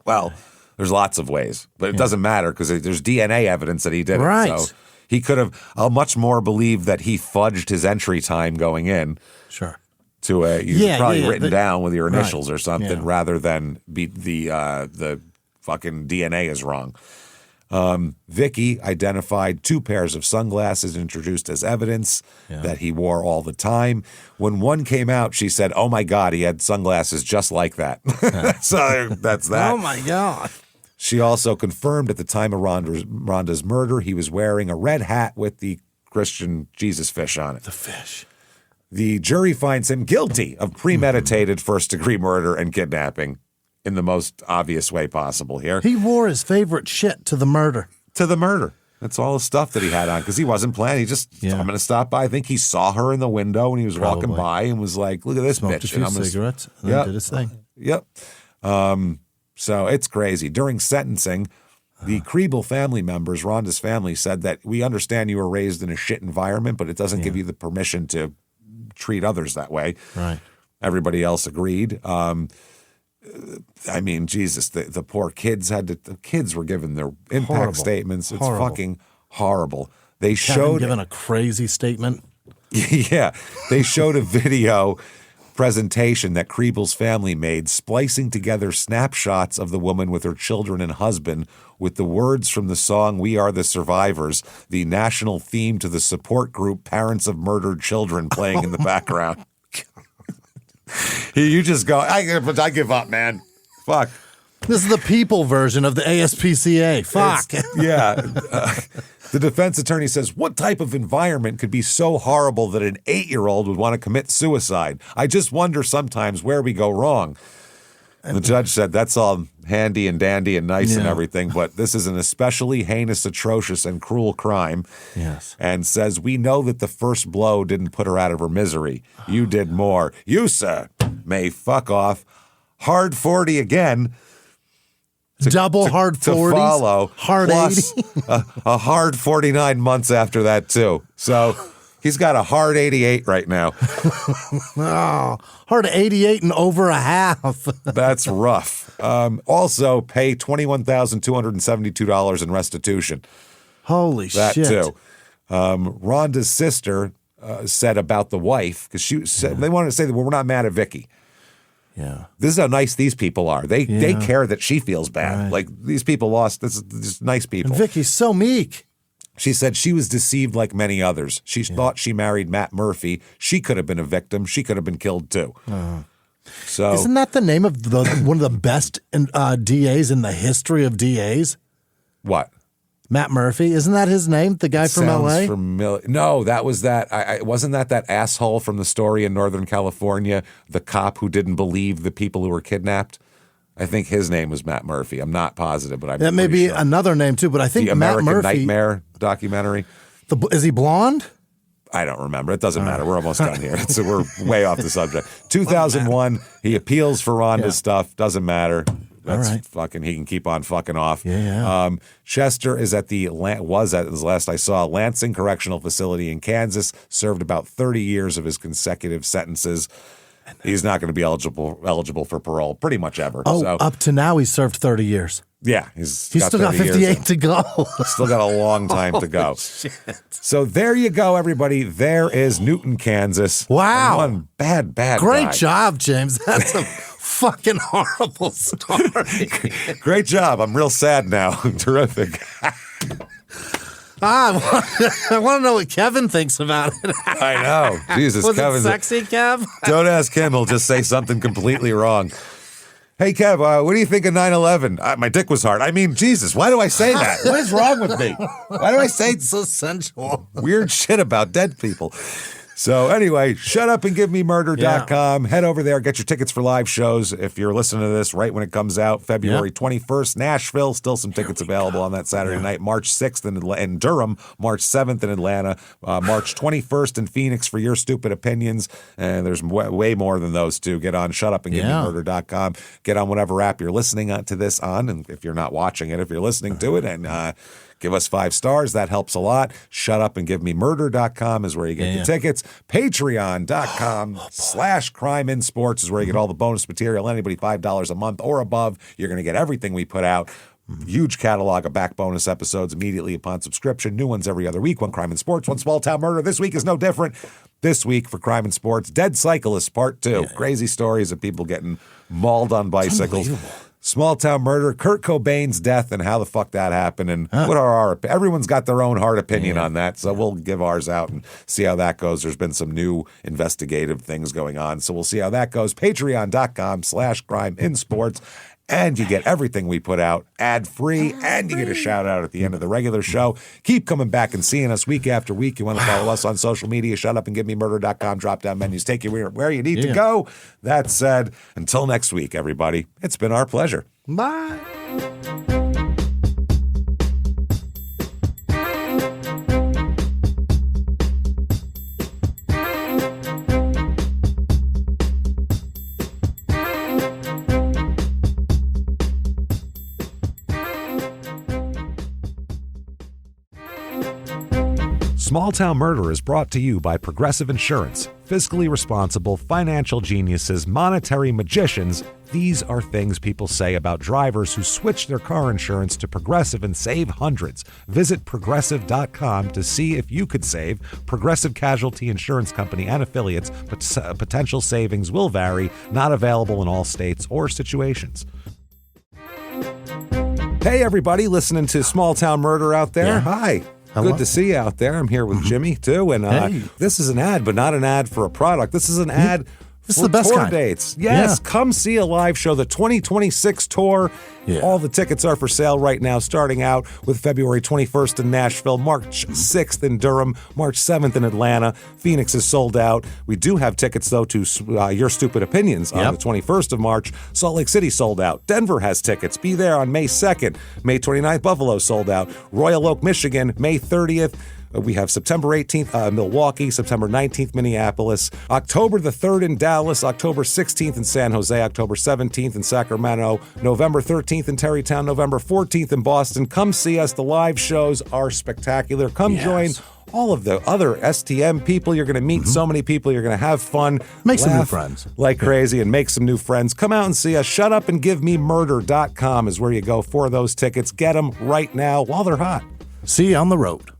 Well, there's lots of ways, but it doesn't matter because there's DNA evidence that he did it. Right. So he could have, I'll much more believe that he fudged his entry time going in. Sure. To probably written down with your initials or something rather than the fucking DNA is wrong. Vicky identified 2 pairs of sunglasses introduced as evidence that he wore all the time. When one came out, she said, oh my God, he had sunglasses just like that. So that's that. Oh my God. She also confirmed at the time of Rhonda's murder, he was wearing a red hat with the Christian Jesus fish on it. The fish. The jury finds him guilty of premeditated first-degree murder and kidnapping. In the most obvious way possible here. He wore his favorite shit to the murder. To the murder. That's all the stuff that he had on because he wasn't planning. He just, I'm going to stop by. I think he saw her in the window when he was walking by and was like, look at this Smoked bitch. a few cigarettes and then did his thing. Yep. So it's crazy. During sentencing, the Kriebel family members, Rhonda's family, said that we understand you were raised in a shit environment, but it doesn't give you the permission to treat others that way. Right. Everybody else agreed. I mean, Jesus, the poor kids the kids were given their impact statements. It's fucking horrible. They showed given a crazy statement. Yeah, they showed a video presentation that Kriebel's family made, splicing together snapshots of the woman with her children and husband with the words from the song "We Are the Survivors," the national theme to the support group Parents of Murdered Children, playing in the background. You just go, I give up, man. Fuck. This is the people version of the ASPCA. Fuck. The defense attorney says, what type of environment could be so horrible that an 8-year-old would want to commit suicide? I just wonder sometimes where we go wrong. The judge said that's all handy and dandy and nice and everything, but this is an especially heinous, atrocious, and cruel crime. Yes. And says, we know that the first blow didn't put her out of her misery. You did more. You, sir, may fuck off. Hard 40 again. Double hard 40s. To follow. Hard plus 80. a hard 49 months after that, too. So he's got a hard 88 right now. Oh, hard 88 and over a half. That's rough. Also, pay $21,272 in restitution. Holy That shit. too. Rhonda's sister said about the wife, because she said they wanted to say that we're not mad at Vicky. Yeah. This is how nice these people are. They care that she feels bad. Right. Like these people lost. This is just nice people. And Vicky's so meek. She said she was deceived like many others. She thought she married Matt Murphy. She could have been a victim. She could have been killed too. So Isn't that the name of one of the best DAs in the history of DAs? what? Matt Murphy. Isn't that his name? The guy from Sounds L.A.? familiar. No, that was that. Wasn't that asshole from the story in Northern California, the cop who didn't believe the people who were kidnapped? I think his name was Matt Murphy. I'm not positive, but I'm That may pretty be sure. another name too, but I think The Matt American Murphy. Nightmare documentary. Is he blonde? I don't remember. It doesn't matter. We're almost done here. So we're way off the subject. 2001, he appeals for Rhonda's stuff. Doesn't matter. That's right. fucking, he can keep on fucking off. Yeah. Chester is at was at, as last I saw, Lansing Correctional Facility in Kansas, served about 30 years of his consecutive sentences. He's not going to be eligible for parole pretty much ever. Oh, so, up to now he's served 30 years. yeah. He's still got 30 years 58 to go. Still got a long time to go. So there you go, everybody. There is Newton, Kansas. Wow. And one bad Great guy. job, James. That's a fucking horrible story. Great job. I'm real sad now. Terrific. I want to know what Kevin thinks about it. I know. Jesus, Was Kevin's it sexy, Kev? Don't ask him. He'll just say something completely wrong. Hey, Kev, what do you think of 9/11? My dick was hard. I mean, Jesus, why do I say that? What is wrong with me? Why do I say So sensual. weird shit about dead people? So anyway, shutupandgivememurder.com. Head over there, get your tickets for live shows. If you're listening to this right when it comes out, February 21st, Nashville, still some tickets available on that Saturday night. March 6th in Durham, March 7th in Atlanta, March 21st in Phoenix for Your Stupid Opinions. And there's way more than those two. Get on shutupandgivememurder.com. Get on whatever app you're listening to this on. And if you're not watching it, if you're listening to it, and give us 5 stars. That helps a lot. Shutupandgivememurder.com is where you get your tickets. Patreon.com/CrimeInSports is where you get all the bonus material. Anybody $5 a month or above, you're going to get everything we put out. Huge catalog of back bonus episodes immediately upon subscription. New ones every other week. One Crime and Sports, one Small Town Murder. This week is no different. This week for Crime and Sports, Dead Cyclists Part 2. Crazy stories of people getting mauled on bicycles. Small Town Murder, Kurt Cobain's death and how the fuck that happened. And what are our everyone's got their own hard opinion on that. So we'll give ours out and see how that goes. There's been some new investigative things going on. So we'll see how that goes. Patreon.com/CrimeInSports. And you get everything we put out ad-free, and you get a shout-out at the end of the regular show. Keep coming back and seeing us week after week. You want to follow us on social media, shutupandgivememurder.com, drop-down menus, take you where you need to go. That said, until next week, everybody, it's been our pleasure. Bye. Small Town Murder is brought to you by Progressive Insurance. Fiscally responsible, financial geniuses, monetary magicians. These are things people say about drivers who switch their car insurance to Progressive and save hundreds. Visit Progressive.com to see if you could save. Progressive Casualty Insurance Company and affiliates, but potential savings will vary. Not available in all states or situations. Hey, everybody listening to Small Town Murder out there. Yeah. Hi. Hello. Good to see you out there. I'm here with Jimmy, too. And Hey. this is an ad, but not an ad for a product. This is an ad This is the best tour kind. dates. Yes, come see a live show, the 2026 tour. Yeah. All the tickets are for sale right now, starting out with February 21st in Nashville, March 6th in Durham, March 7th in Atlanta. Phoenix is sold out. We do have tickets, though, to Your Stupid Opinions on the 21st of March. Salt Lake City sold out. Denver has tickets. Be there on May 2nd. May 29th, Buffalo sold out. Royal Oak, Michigan, May 30th. We have September 18th, Milwaukee, September 19th, Minneapolis, October the 3rd in Dallas, October 16th in San Jose, October 17th in Sacramento, November 13th in Terrytown, November 14th in Boston. Come see us. The live shows are spectacular. Come join all of the other STM people. You're going to meet so many people. You're going to have fun. Make some new friends. Like crazy and make some new friends. Come out and see us. ShutUpAndGiveMeMurder.com is where you go for those tickets. Get them right now while they're hot. See you on the road.